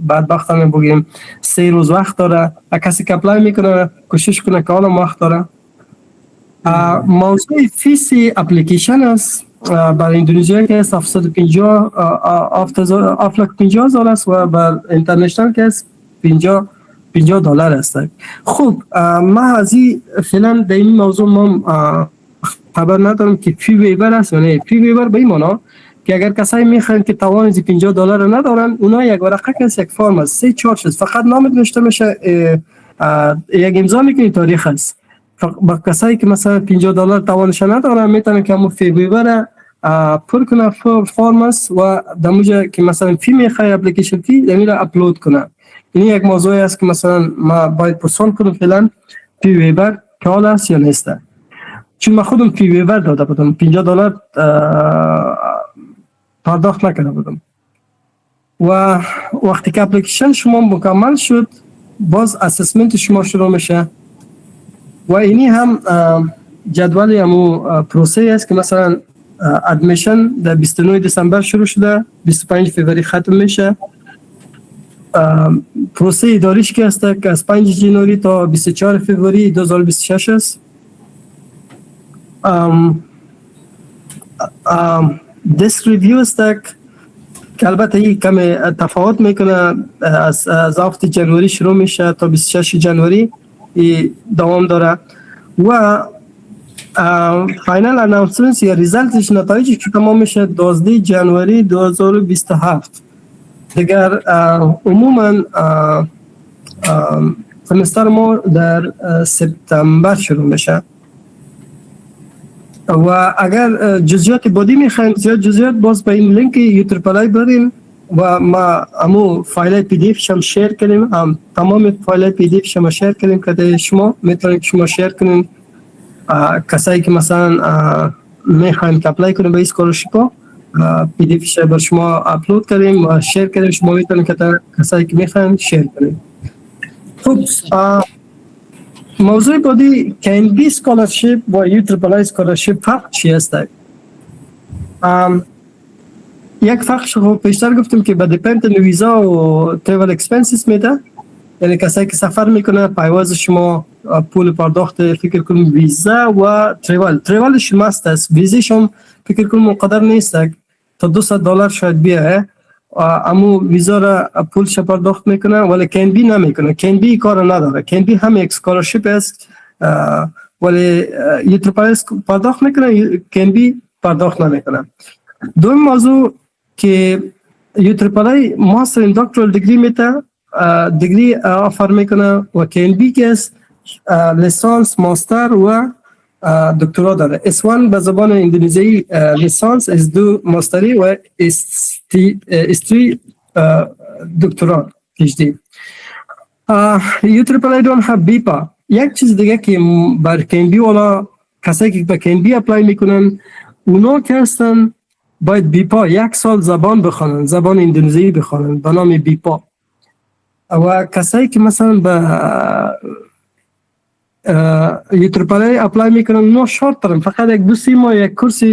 بدبختانه بگیم 3 روز وقت داره. کسی که اپلای میکنه کوشش کنه که حالا وقت داره. موضوع فیس اپلیکیشن است برای اندونزیا که است $750 است و بر اینترنشنال که است $50 است. خب ما از این فعلا در این موضوع ما خبر ندارم که فی ویور است یا نه. فی ویور به این معنا که اگر کسایی میخوان که توان $50 ندارن اونا یک ورقه است، یک فرم است، 3 4 فقط نام نوشته میشه، یک امضا میکنی تاریخ است. با کسایی که مثلا $50 توانش ندارن میتونن که همون فی ویور پر کنه فرم است و دموجه که مثلا فی میخوای اپلیکیشن فی دمیره اپلود کنه. این یک موضوعی است که مثلا ما باید پرسان کنم فعلا فی ویور که حال است یا نیست. چون من خودم فی ویور داده بودم $50 پرداخت نکرده بودم و وقتی که اپلیکیشن شما مکمل شد باز اسسمنت شما شروع میشه و اینی هم جدول همو پروسه است که مثلا ادمیشن در 29 دسامبر شروع شده، 25 فوریه ختم میشه. پروسه اداریش که است که از 5 جنوری تا 24 فوریه 2026 است. دیسک ریویو است که البته این کم تفاوت میکنه، از هفته جنوری شروع میشه تا 26 جنوری دوام داره و فاینال اناونسمنت یا ریزالتش نتایجش که تمام میشه 12 جنوری 2027. دیگر عموما سمستر ما در سپتامبر شروع میشه و اگر جزئیات بعدی میخواین زیاد جزئیات باز به این لینک یوترپلای برین و ما همو فایل پی دی اف شم شیر کنیم، تمام فایل پی دی اف شم شیر کنیم که شما میتونید شما شیر کنین. کسایی که مثلا میخواین که اپلای کنیم به اسکولارشیپ پی دی اف ش بر شما اپلود کنیم و شیر کنیم، شما میتونید که کسایی که میخواین شیر کنیم. خب موضوع بعدی KNB scholarship و UAAA scholarship فرق چی است؟ یک فرقش رو پیشتر گفتم که به دیپندنت ویزا و تریول اکسپنسز میده، یعنی کسایی که سفر میکنه پایواز شما پول پرداخت فکر کنم ویزا و تریول شما است، ویزاش هم فکر کنم قدر نیست تا $200 شاید بیاه، امو ویزا را پولش پرداخت میکنه ولی KNB نمیکنه. KNB کار نداره. KNB هم یک اسکولارشیپ است ولی UAAA پرداخت میکنه، KNB پرداخت نمیکنه. دوم موضوع که UAAA ماستر این دکترال دیگری میده، دیگری آفر میکنه و KNB که است لیسانس ماستر و دکترا داره. S1 به زبان اندونزی لیسانس، S2 ماستری و S3 دکترا PhD. UAAA don't have BIPA. یک چیز دیگه که بر KNB والا کسایی که به KNB اپلای میکنن اونا که هستن باید بیپا 1 سال زبان بخونن، زبان اندونزی بخونن به نام بیپا. و کسایی که مثلا به UAAA اپلای میکنن اونا شارت دارن، فقط یک 2-3 ماه یک کورس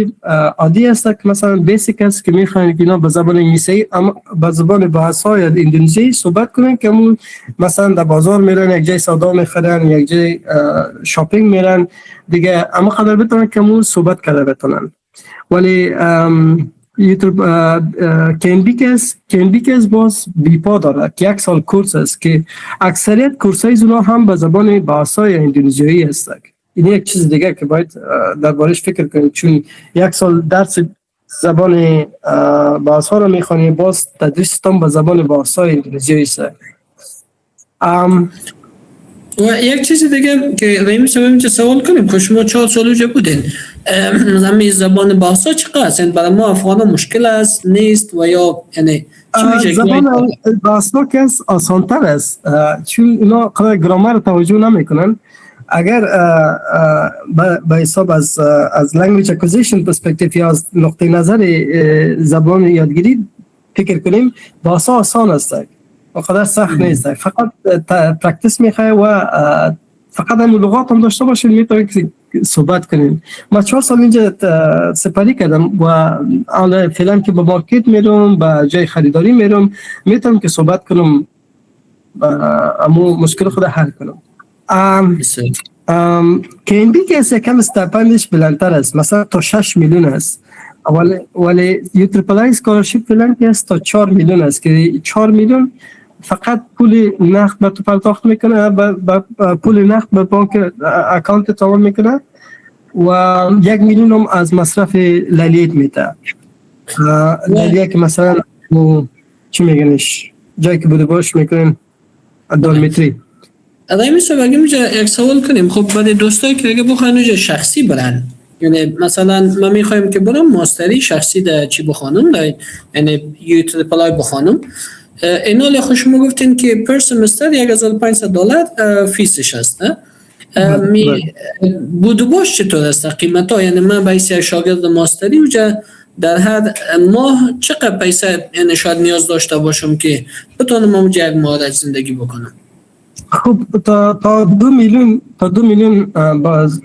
عادی است که مثلا بیسیک است که میخواین که اینا به زبان انگلیسی اما به زبان بحث‌های اندونزی صحبت کنن که مثلا در بازار میرن یک جای سودا میخرن، یک جای شاپینگ میرن دیگه، اما قدر بتونن که صحبت کرده بتونن. ولی KNB که باز بیپا داره که 1 سال کورس است که اکثریت کورسای اونا هم به زبان بحث‌های اندونزیایی است. این یک چیز دیگه که باید دربارش فکر کنیم، چون یک سال درس زبان باسا رو میخوانی، باز تدریستان به زبان باسا اندونزیایی است. و یک چیز دیگه که رحیم صاحب اینجا سوال کنیم که شما 4 سال اونجا بودین، همین زبان باسا چقدر است؟ برای ما افغان مشکل است نیست و یا یعنی زبان باسا که آسان‌تر است، چون اینا قدر گرامر توجه نمیکنن. اگر به حساب از language acquisition perspective یا از نقطه نظر زبان یادگیری فکر کنیم، باسا آسان است و قدر سخت نیست، فقط پرکتیس میخواه و فقط هم لغات هم داشته باشید میتونید که صحبت کنیم. ما 4 سال اینجا سپری کردم و الان فعلا که به مارکت میرم، به جای خریداری میرم، میتونم که صحبت کنم، امو مشکل خود حل کنم. KNB که از یکم استپندش بلندتر است، مثلا تا 6 میلیون است، ولی یو تریپل آی اسکالرشیپ فعلا که است تا 4 میلیون است که 4 میلیون فقط پول نقد به تو پرداخت میکنه، پول نقد به بانک اکانت تعامل میکنه و 1 میلیون هم از مصرف لیلیت میده. لیلیت که مثلا چی میگنش جایی که بوده باش میکنن دورمیتری. رحیم صاحب اگه میشه یک سوال کنیم، خب برای دوستایی که اگه بخواین اونجا شخصی برن، یعنی مثلا ما میخوایم که برم ماستری شخصی در چی بخوانم، یعنی یو تریپل آی بخوانم، اینا لی خوش شما گفتین که پر سمستر $1,500 فیسش هست، بودو باش چطور است قیمت ها؟ یعنی من باید شاگرد ماستری اونجا در هر ماه چقدر پیسه یعنی شاید نیاز داشته باشم که بتونم اونجا یک ماه زندگی بکنم؟ خب تا 2 میلیون باز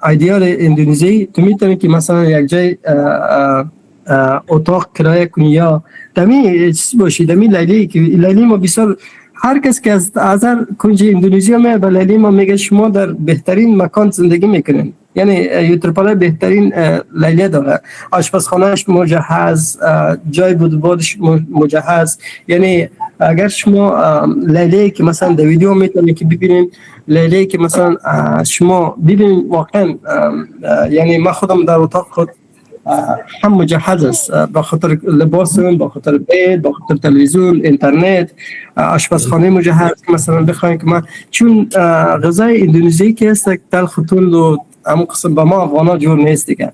ایدیار اندونزی تو میتونی که مثلا یک جای اتاق کرایه کنی یا دمی چیز باشی، دمی لیلی که لیلی ما بسیار هر کس که از هر کنج اندونزیا میاد به لیلی ما میگه شما در بهترین مکان زندگی میکنین، یعنی یوترپالا بهترین لیلی داره، آشپزخانهش مجهز، جای بودبادش مجهز. یعنی اگر شما لیلی که مثلا در ویدیو میتونید که ببینید، لیلی که مثلا شما ببینید واقعا، یعنی من خودم در اتاق خود هم مجهز است، با خاطر لباسم، با خاطر بید، با خاطر تلویزیون، اینترنت، آشپزخانه مجهز. مثلا بخواین که من چون غذای اندونزی که است تلخ و تند و همون قسم به ما افغانا جور نیست دیگه.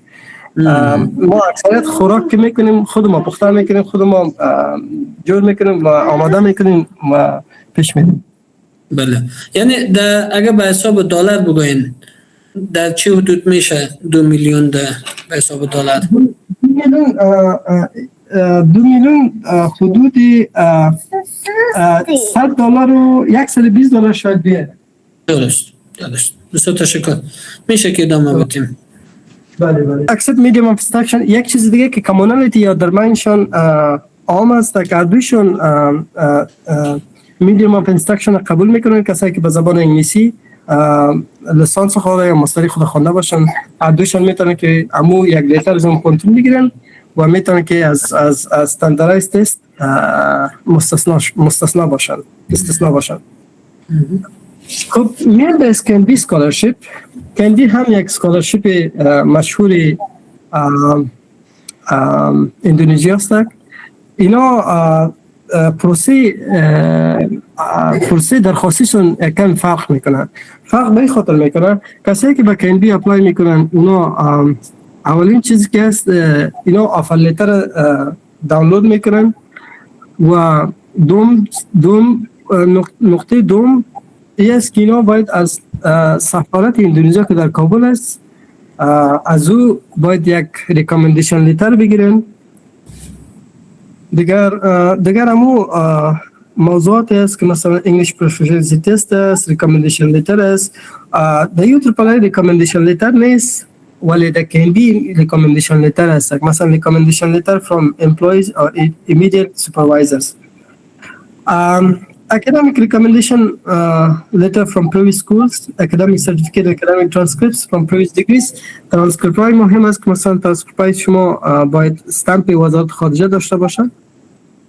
ما اکثریت خوراک که میکنیم خودمون پخته میکنیم، خودمون جور میکنیم و آماده میکنیم و پیش میدیم. بله، یعنی اگر به حساب دلار بگوین در چه حدود میشه 2 میلیون به حساب دلار؟ 2 میلیون حدود $100 و $120 شاید بیاد. درست. بسیار تشکر. میشه که ادامه بدیم. بله. Accept medium of instruction. یک چیز دیگه که کامونالیتی یا درمیانشان عام است که اردوشون medium of instruction قبول میکنن، کسایی که به زبان انگلیسی لیسانس خود یا ماستری خود خوانده باشن، اردوشون میتونن که امو یک لیتر از اون کنترل بگیرن و میتونن که از استانداردایز تست مستثنا باشن. خب میان به KNB اسکالرشیپ. KNB هم یک اسکالرشیپ مشهور اندونزی است. اینا پروسه درخواستیشون کم فرق میکنن. فرق به خاطر میکنن کسایی که به KNB اپلای میکنن اونا اولین چیزی که است اینا آفر لیتر دانلود میکنن و نقطه دوم است که اینا باید از سفارت اندونزیا که در کابل است از او باید یک ریکامندیشن لیتر بگیرن. دیگر همو موضوعات است که مثلا انگلیش پروفیشنسی تست است، ریکامندیشن لیتر است. در یو تریپل آی ریکامندیشن لیتر نیست ولی در KNB ریکامندیشن لیتر است، مثلا ریکامندیشن لیتر from employees or immediate supervisors. Academic recommendation letter from previous schools, academic certificate, academic transcripts from previous degrees. ترانسکریپت های مهم است که مثلا ترانسکریپت های شما باید استمپ وزارت خارجه داشته باشه.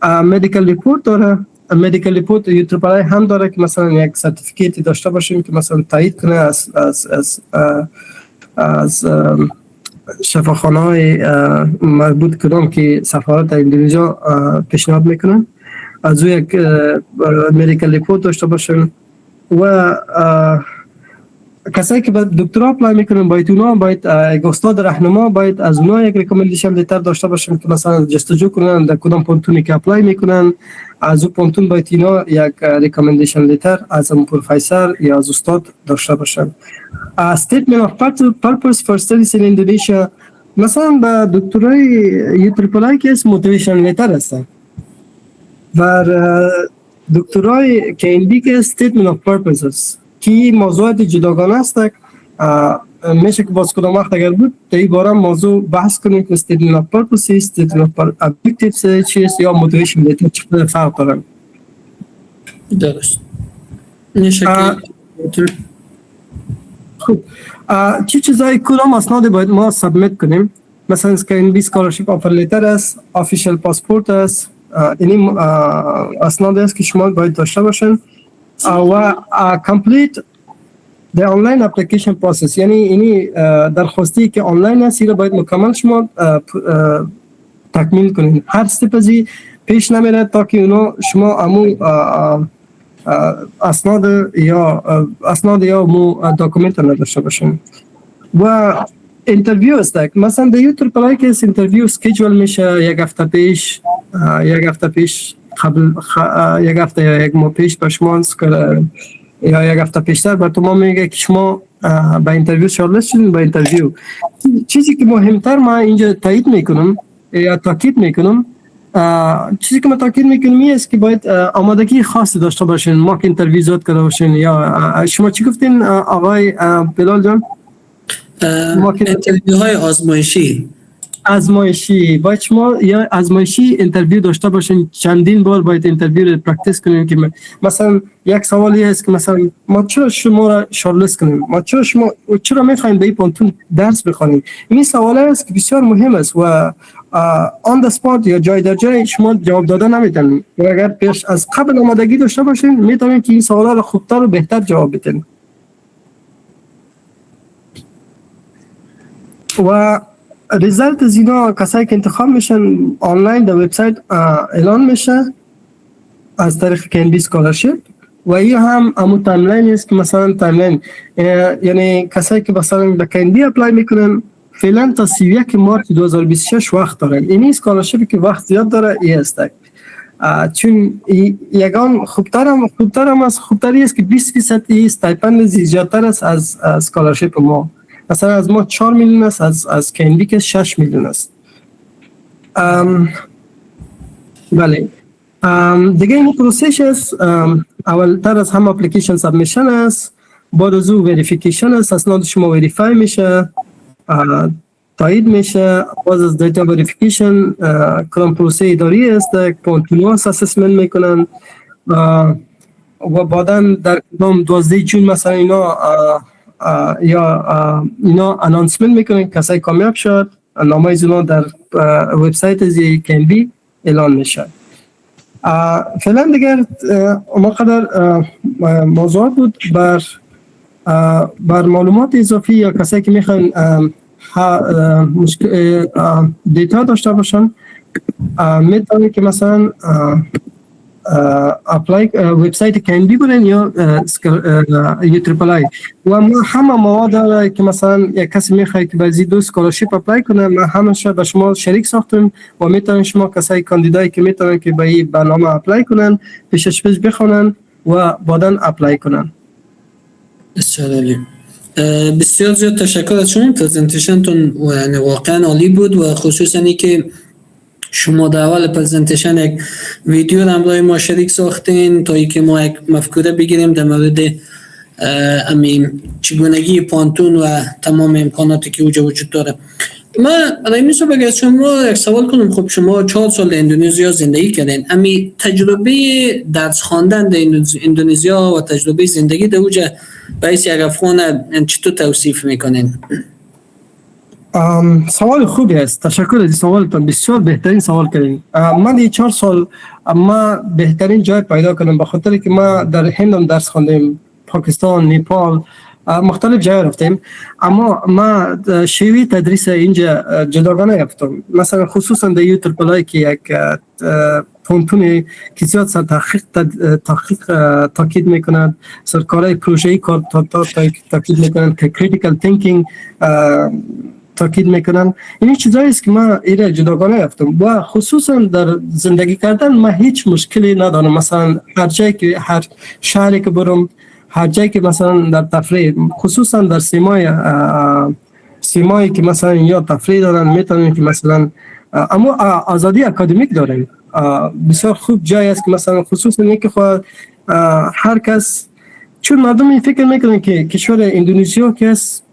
medical report داره مدیکال ریپورت یو تریپل آی هم داره که مثلا یک سرتیفیکیتی داشته باشیم که مثلا تایید کنه از شفاخانه های مربوط کدام که سفارت اندونزیا پیشنهاد میکنن، از او یک مدیکال ریپورت داشته باشیم. و کسایی که به دکترا اپلای میکنن باید اونا یک استاد راهنما باید از اونا یک ریکامندیشن لتر داشته باشیم که مثلا جستجو کنن در کدام پونتونی که اپلای میکنن، از او پونتون باید اینا یک ریکامندیشن لتر از اون پروفسور یا از استاد داشته باشن. statement of purpose for studies in Indonesia مثلا به دکترای یو تریپل آی که اسم موتیویشن لتر هستن و دکترای که ایندی که statement of purpose است که موضوعات جداگانه است. میشه که باز کدام وقت اگر بود در این باره موضوع بحث کنیم که statement of purpose statement of objectives چیست یا motivation letter چه فرق دارن. درست. نشکل. خوب. چی چیزایی کدام اسناد باید ما سابمیت کنیم؟ مثلا SKNB scholarship offer letter است، official passport است، این اسناد است که شما باید داشته باشن و complete the online application process، یعنی اینی درخواستی که آنلاین است را باید مکمل شما تکمیل کنین. هر استپ ازی پیش نمیره تا که اونا شما امو اسناد یا مو داکومنت نداشته باشین. و اینترویو است، مثلا در یو تریپل آی که اینترویو اسکیجول میشه یک هفته پیش قبل یک هفته یا یک ماه پیش به شما یا یک هفته پیشتر بر تو ما میگه که شما به اینترویو شارلست شدین. به اینترویو چیزی که مهمتر ما اینجا تایید میکنم یا تاکید میکنم، چیزی که ما تاکید میکنم این است که باید آمادگی خاصی داشته باشین. ما که اینترویو زود کرده باشین. یا شما چی گفتین آقای بلال جان؟ اینترویو های آزمایشی باید شما یا آزمایشی اینترویو داشته باشین. چندین بار باید اینترویو رو پرکتیس کنیم که مثلا یک سوالی هست که مثلا ما چرا شما را شارلست کنیم، ما چرا میخوایم به این پونتون درس بخونیم. این سوال است که بسیار مهم است و آن د اسپات یا جای در جای شما جواب دادن نمیتونید. اگر پیش از قبل آمادگی داشته باشین میتونید که این سوالا رو خوبتر و بهتر جواب بدین. و ریزالت از اینا کسایی که انتخاب میشن آنلاین در وبسایت اعلان میشه از طریق KNB scholarship و این هم همون تایملاین است که مثلا تایملاین یعنی کسایی که مثلا به KNB اپلای میکنن فعلا تا 31 مارس 2026 وقت دارن. این اسکالرشیپی که وقت زیاد داره این است چون یگان خوبتری است که 20% استایپند زیادتر است از اسکالرشیپ ما. مثلا از ما 4 میلیون است، از KNB که 6 میلیون است. بله دیگه این پروسش است. اولتر از هم اپلیکیشن سابمیشن است، بعد از او وریفیکیشن است، اسناد شما وریفای میشه، تایید میشه. باز از دیتا وریفیکیشن کدام پروسه اداری است، کنتینوس اسسمنت میکنن و بعدا در کدام 12 جون مثلا اینا انانسمنت میکنن کسایی کامیاب شد، نامه از اونا در وبسایت از KNB اعلان میشه. فعلا دیگر ما قدر موضوعات بود بر معلومات اضافی یا کسایی که میخوان دیتا داشته باشن میتونید که مثلا اپلای وبسایت KNB برین یا یو تریپل آی و ما همه مواد داره که مثلا یک کسی میخواد که بعضی دو اسکالرشیپ اپلای کنه ما همش به شما شریک ساختیم و میتونید شما کسای کاندیدایی که میتونن که به این برنامه اپلای کنن پیش بخونن و بعداً اپلای کنن. بسیار عالی. بسیار زیاد تشکر از شما. پرزنتیشنتون یعنی واقعا عالی بود و خصوصا اینکه شما در اول پرزنتیشن یک ویدیو رو همراه ما شریک ساختین تا اینکه ما یک مفکوره بگیریم در مورد چگونگی پانتون و تمام امکاناتی که اوجا وجود داره. ما رئیس بگید شما یک سوال کنم. خب شما 4 سال در اندونزیا زندگی کردین، امی تجربه درس خواندن در اندونزیا و تجربه زندگی در اوجا باعث یک افغان چطور توصیف میکنین؟ سوال خوبی است. تشکر از سوالتان، بسیار بهترین سوال کردین. من این 4 سال ما بهترین جای پیدا کردم، به خاطر که ما در هندم درس خواندیم، پاکستان، نیپال، مختلف جای رفتیم، اما ما شیوه تدریس اینجا جداگانه یافتم. مثلا خصوصا در یو تریپل آی که یک پونتونی که زیاد سر تحقیق تاکید میکنند، سر کارهای پروژه‌ای کار تاکید میکنند، که کریتیکال تینکینگ تاکید میکنن. این چیزایی است که ما ایره جداگانه یافتم و خصوصا در زندگی کردن ما هیچ مشکلی ندارم. مثلا هر جایی که، هر شهری که برم، هر جایی که مثلا در تفریح، خصوصا در سیمایی که مثلا یا تفریح دارن، میتونن که مثلا اما آزادی اکادمیک دارن. بسیار خوب جایی است که مثلا خصوصا اینکه خود هر کس، چون مردم این فکر میکنن که کشور اندونزیا که است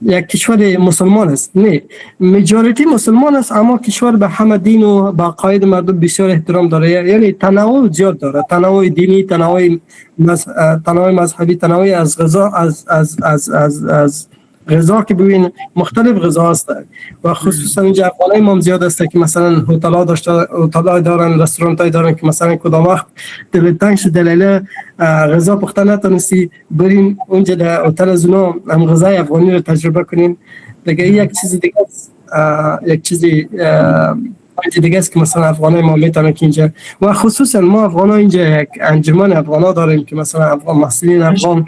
یک کشور مسلمان است. نه، مجاریتی مسلمان است، اما کشور به همه دین و به عقاید مردم بسیار احترام داره. یعنی تنوع زیاد داره، تنوع دینی، تنوع مذهبی، تنوع از غذا، از غذا که ببین مختلف غذا هست و خصوصا اینجا افغانای ما زیاد است که مثلا هتل‌ها دارن، رستوران‌های دارن که مثلا کدام وقت دلتنگ شد دلیل غذا پخته نتونستی بریم اونجا در هتل از اونا هم غذای افغانی رو تجربه کنین. دیگه یک چیز دیگه است، یک چیزی دیگه است که مثلا افغانای ما میتونن که اینجا، و خصوصا ما افغانا اینجا یک انجمن افغانا داریم که مثلا افغان محصلین افغان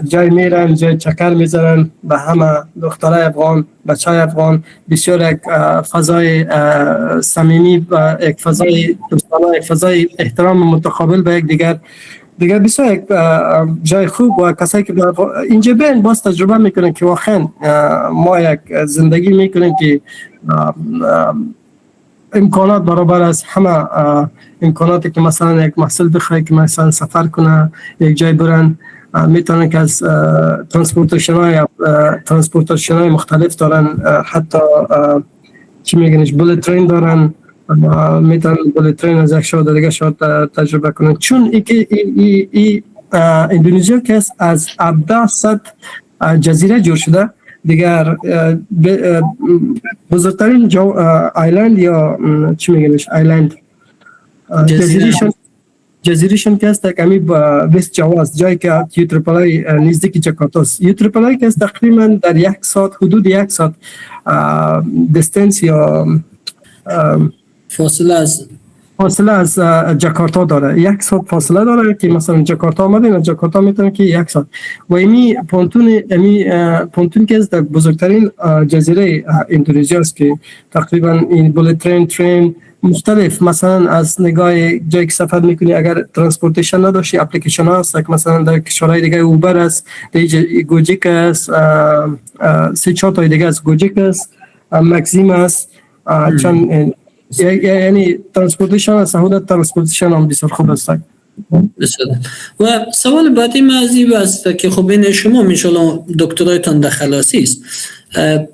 جای میرن، جای چکر میذارن به همه دخترای افغان، بچهای افغان. بسیار یک فضای صمیمی و یک فضای دوستانه، یک فضای احترام متقابل به یک دیگر بسیار یک جای خوب. و کسایی که اینجا بین باز تجربه میکنن که واقعا ما یک زندگی میکنیم که امکانات برابر از همه امکاناتی که مثلا یک محصول بخواه که مثلا سفر کنه، یک جای برن، میتونن که از ترانسپورتیشن های مختلف دارن، حتی چی میگنش بولت ترین دارن، میتونن بولت ترین از یک شهر دیگه شهر تجربه کنن. چون اندونزیا که از 1700 جزیره جور شده، دیگر بزرگترین آیلند یا چی میگنش آیلند جزیرشون که است کمی با وست جاوا است، جایی که یو تریپل آی نزدیک جاکارتا است. یو تریپل آی که است تقریبا در 1 ساعت، حدود 1 ساعت دیستنس یا فاصله از جاکارتا داره. 1 ساعت فاصله داره که مثلا جاکارتا آمدین، از جاکارتا میتونه که 1 ساعت. و امی پونتون که است بزرگترین جزیره اندونزیا است که تقریبا این بولت ترین مختلف، مثلا از نگاه جایی که سفر میکنی اگر ترانسپورتیشن نداشتی، اپلیکیشن ها هست که مثلا در کشورهای دیگه اوبر است، گوجیک است، 3-4 تا دیگه است، گوجیک است، مکسیم است، چند یعنی ترانسپورتیشن است، سهولت ترانسپورتیشن هم بسیار خوب است. و سوال بعدی موضوع است که خب این شما میشالله دکترایتان در خلاصی است،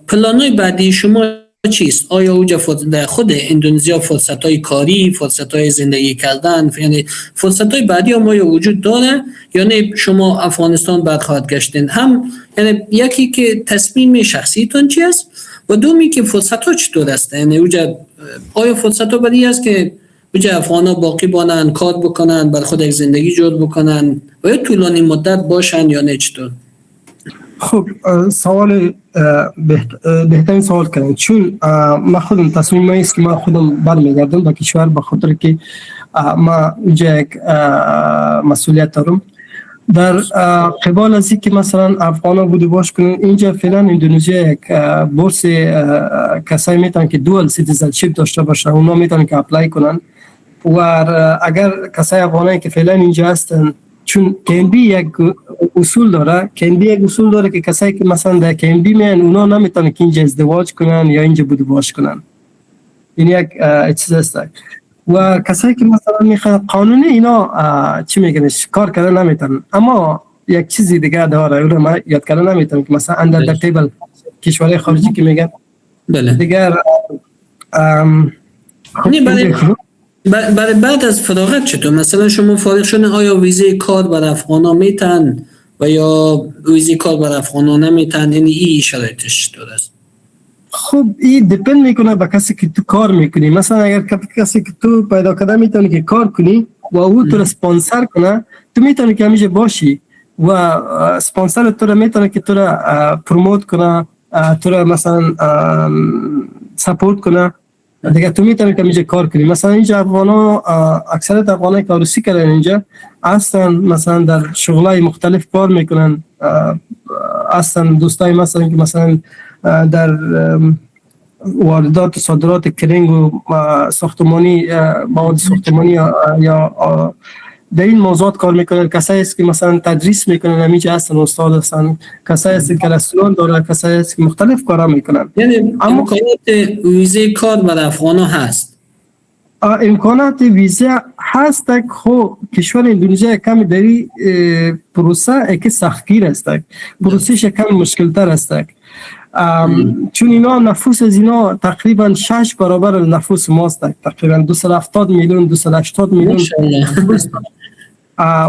پلانای بعدی شما چیست؟ آیا اوجا در خود اندونزیا فرصت‌های کاری، فرصت‌های زندگی کردن، یعنی فرصت‌های بعدی هم آیا وجود داره یا نه شما افغانستان بعد خواهد گشتین؟ هم یعنی یکی که تصمیم شخصیتون چی است و دومی که فرصت‌ها چطور است؟ یعنی اوجا آیا فرصت‌ها بعدی است که اوجا افغان‌ها باقی بانن، کار بکنن، بر خود یک زندگی جور بکنن و یا طولانی مدت باشن یا نه چطور؟ خب سوال بهترین سوال کردن، چون ما خودم تصمیم است که ما خودم برمیگردم به کشور، به خاطر که ما اینجا یک مسئولیت دارم در قبال از اینکه مثلا افغانا بوده باش کنن. اینجا فعلا اندونزیا یک بورس کسایی میتونن که دوال سیتیزنشیپ داشته باشن، اونا میتونن که اپلای کنن. و اگر کسای افغانایی که فعلا اینجا هستن، چون KNB یک اصول داره که کسایی که مثلا در KNB میان اونا نمیتونن که اینجا ازدواج کنن یا اینجا بوده باش کنن. این یک چیز است. و کسایی که مثلا میخوان قانونی اینا چی میگنش کار کردن نمیتونن. اما یک چیزی دیگه داره، اون ما یاد کردن نمیتونن که مثلا اندر در تیبل کشورهای خارجی که میگن دیگر برای بعد از فراغت چطور؟ مثلا شما فارغ شدن آیا ویزه کار برای افغانا میتن و یا ویزه کار بر افغانان نمیتن، یعنی این شرایطش چطور است؟ خب این دیپند میکنه به کسی که تو کار میکنی. مثلا اگر کسی که تو پیدا کرده میتونی که کار کنی و او تو رو اسپانسر کنه، تو میتونی که همیشه باشی و اسپانسر تو رو میتونه که تو رو پروموت کنه، تو رو مثلا سپورت کنه دیگه. تو میتونی که همیشه کار کنی. مثلا اینجا افغانا، اکثریت افغانایی که عروسی کردن اینجا هستن، مثلا در شغلای مختلف کار میکنن. هستن دوستای مثلا که مثلا در واردات و صادرات کرینگ و ساختمانی، مواد ساختمانی یا در این موضوعات کار میکنن. کسایی است که مثلا تدریس میکنن، همیشه هستن، استاد هستن. کسایی است که رستوران داره، کسایی است که مختلف کارا میکنن. یعنی امکانات ویزه کار بر افغانا هست؟ امکانات ویزه هست. خب کشور اندونزیا کمی داری پروسه که سختگیر است، پروسش کمی مشکل تر است، چون اینا نفوس از اینا تقریبا 6 برابر نفوس ماست، تقریبا 270 میلیون 280 میلیون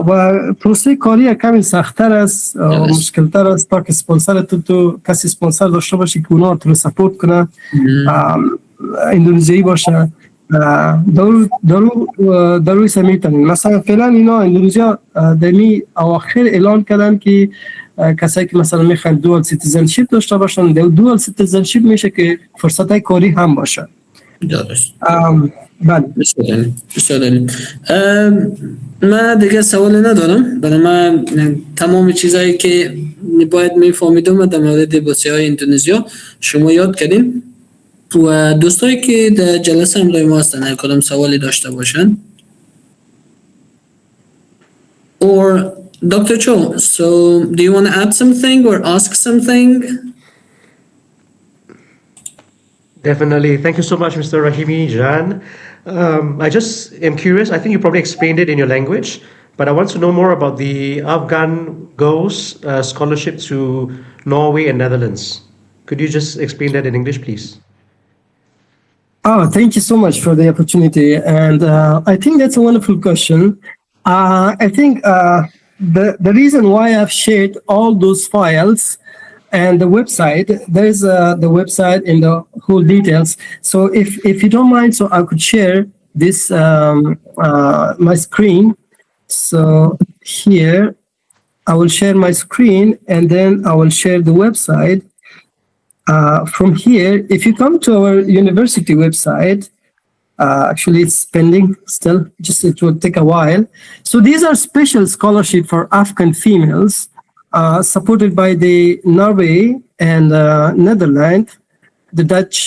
و پروسه کاری کمی سخت‌تر است، مشکل‌تر است تا که اسپانسر تو کسی اسپانسر داشته باشه که اونا تو رو سپورت کنه، اندونزیایی باشه. ضروری سمیتن. مثلا فعلا اینا اندونزیا دمی اواخر اعلان کردن که کسایی که مثلا میخوان دوال سیتیزنشیپ داشته باشن، دوال سیتیزنشیپ میشه که فرصت کاری هم باشه. درست. بله. بسیار من دیگه سوالی ندارم. برای من تمام چیزایی که باید میفهمیدم در مورد بسیاری اندونزیا شما یاد کردین. و دوستایی که در جلسه همراه ما هستن هر کدام سوالی داشته باشن. Or Dr. Cho, so do you want to add something or ask something? Definitely. Thank you so much, Mr. Rahimi Jan. I just am curious. I think you probably explained it in your language, but I want to know more about the Afghan Girls scholarship to Norway and Netherlands. Could you just explain that in English, please? Oh, thank you so much for the opportunity. And I think that's a wonderful question. I think the reason why I've shared all those files and the website, there's the website and the whole details. So if you don't mind, so I could share this, my screen. So here, I will share my screen and then I will share the website. From here, if you come to our university website, actually it's pending still, just it will take a while. So these are special scholarship for Afghan females, supported by the Norway and Netherlands, the Dutch,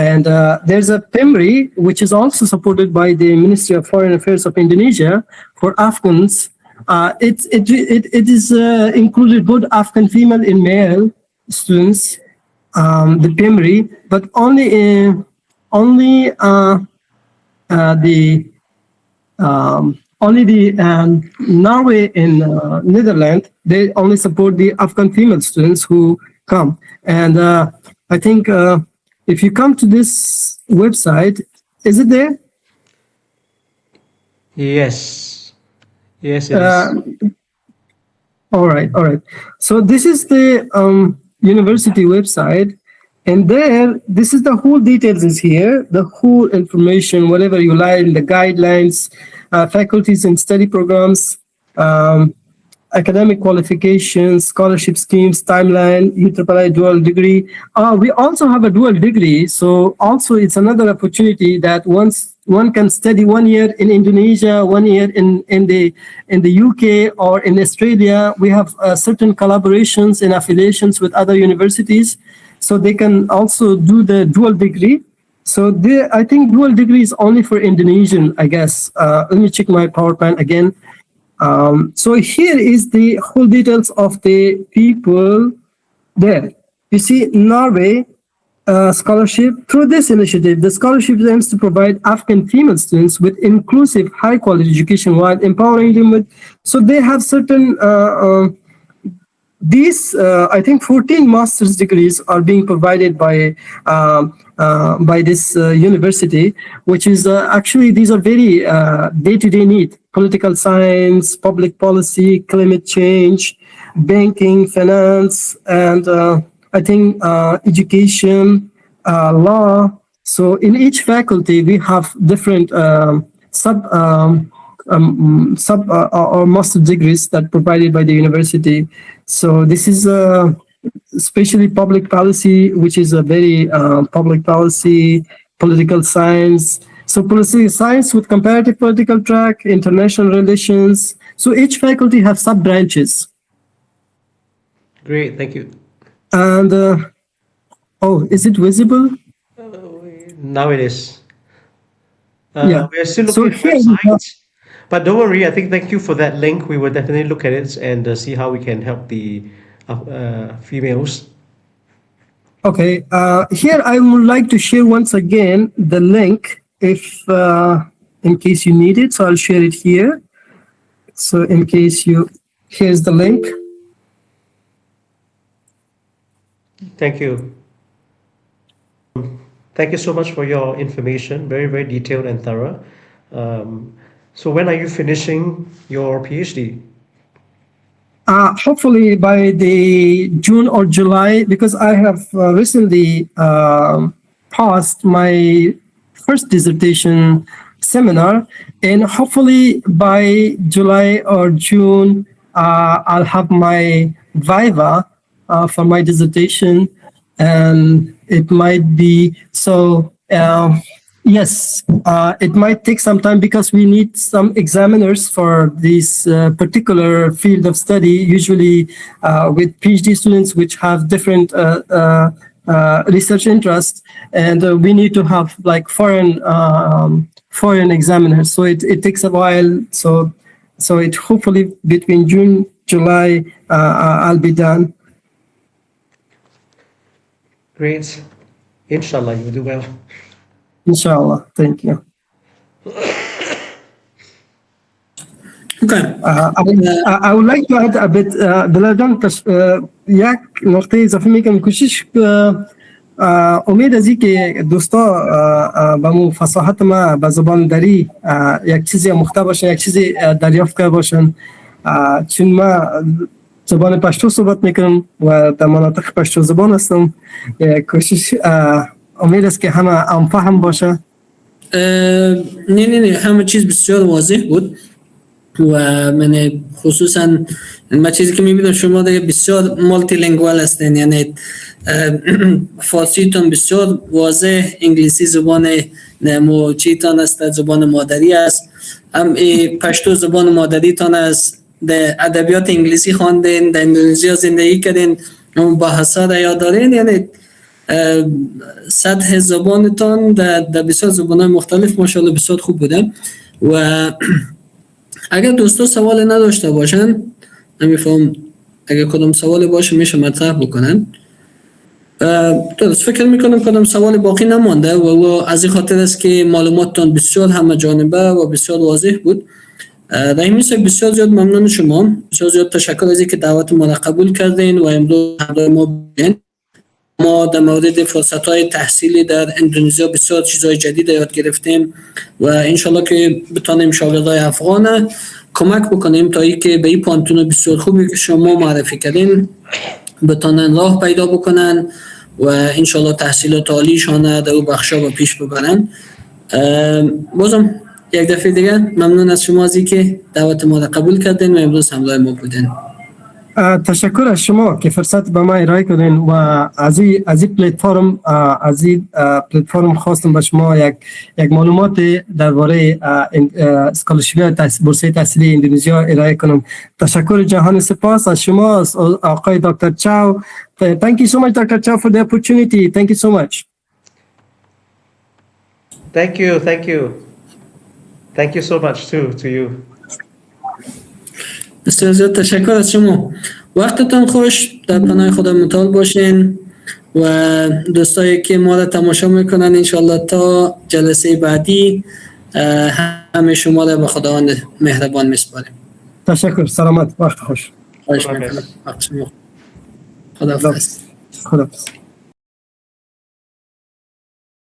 and there's a PEMRI, which is also supported by the Ministry of Foreign Affairs of Indonesia for Afghans. It is included both Afghan female and male students. The PEMRI, but only the Norway and Netherlands, they only support the Afghan female students who come. And I think if you come to this website, is it there? Yes. Yes, it is. All right. So this is the university website, and there, this is the whole details is here, the whole information, whatever you like, in the guidelines, faculties and study programs, academic qualifications, scholarship schemes, timeline, UIII dual degree. We also have a dual degree, so also it's another opportunity that once one can study 1 year in Indonesia, 1 year in the UK or in Australia. We have certain collaborations and affiliations with other universities, so they can also do the dual degree. So I think dual degree is only for Indonesian, I guess. Let me check my PowerPoint again. So here is the whole details of the people there. You see Norway scholarship. Through this initiative, the scholarship aims to provide Afghan female students with inclusive, high-quality education while empowering them with. So they have certain these, I think 14 master's degrees are being provided by this university, which is actually, these are very day-to-day need: political science, public policy, climate change, banking, finance, and I think education, law. So in each faculty, we have different sub or master degrees that provided by the university. So this is especially public policy, which is a very public policy, political science. So political science with comparative political track, international relations. So each faculty have sub branches. Great, thank you. And oh, is it visible? Now it is. Yeah. We're still So looking here at we have- websites, but don't worry. I think thank you for that link. We will definitely look at it and see how we can help the females. Okay, here I would like to share once again the link if in case you need it. So I'll share it here. So in case you, here's the link. Thank you. Thank you so much for your information. Very, very detailed and thorough. So when are you finishing your PhD? Hopefully by the June or July, because I have recently passed my first dissertation seminar, and hopefully by July or June, I'll have my viva for my dissertation, and it might be so. Yes, it might take some time because we need some examiners for this particular field of study, usually with PhD students which have different research interests, and we need to have like foreign examiners. So it takes a while. So it hopefully between June, July, I'll be done. Great. Inshallah, you will do well. Inshallah. Thank you. Okay. I would like to add a bit بلادان یک نقطه اضافه میکنم کوشش امید از این که دوستا با مو فصاحت ما به زبان دری یک چیزی مخته باشن، یک چیزی دریافت کرده باشن، چون ما زبان پشتو صحبت میکنم و در مناطق پشتو زبان هستم. کوشش امید است که همه هم فهم باشه. نه همه چیز بسیار واضح بود و من خصوصا من چیزی که میبینم شما دیگه بسیار مالتی لنگوال هستین، یعنی فارسیتون بسیار واضح، انگلیسی زبان نموچیتان است، زبان مادری است، هم پشتو زبان مادری تان است، در ادبیات انگلیسی خواندین، در اندونزیا زندگی کردین، اون بحثا را یاد دارین، یعنی سطح زبانتان در بسیار زبان‌های مختلف ماشاءالله بسیار خوب بوده. و اگر دوستا سوال نداشته باشن، نمیفهم اگر کدام سوال باشه میشه مطرح بکنن. درست فکر میکنم کدام سوال باقی نمانده و از این خاطر است که معلوماتتان بسیار همه جانبه و بسیار واضح بود. رحیمی صاحب بسیار زیاد ممنون شما، بسیار زیاد تشکر از اینکه دعوت ما را قبول کردین و امروز همراه ما بودین. ما در مورد فرصت‌های تحصیلی در اندونزیا بسیار چیزهای جدید یاد گرفتیم و انشالله که بتانیم شاگردای افغان کمک بکنیم تا اینکه به این پانتون بسیار خوبی که شما معرفی کردین بتانن راه پیدا بکنن و انشالله تحصیلات عالیشان در اون بخشا با پیش ببرن. بازم یک دفعه دیگه ممنون از شما از اینکه دعوت ما را قبول کردین و امروز همراه ما بودین. تشکر از شما که فرصت به ما ارائه کردین و از این پلتفرم خواستم به شما یک معلومات درباره اسکالرشیپ بورسیه تحصیلی اندونزیا ارائه کنم. تشکر جهان سپاس از شما، از آقای دکتر چاو. Thank you so much, Dr. Chow, for the opportunity. Thank you so much. Thank you so much to you. بسیار زیاد تشکر از شما. وقتتان خوش، در پناه خدا متعال باشین و دوستایی که ما را تماشا میکنن انشالله تا جلسه بعدی همه شما را به خداوند مهربان میسپاریم. تشکر، سلامت، وقت خوش. خواهش میکنم. وقت شما. خداحافظ. خداحافظ.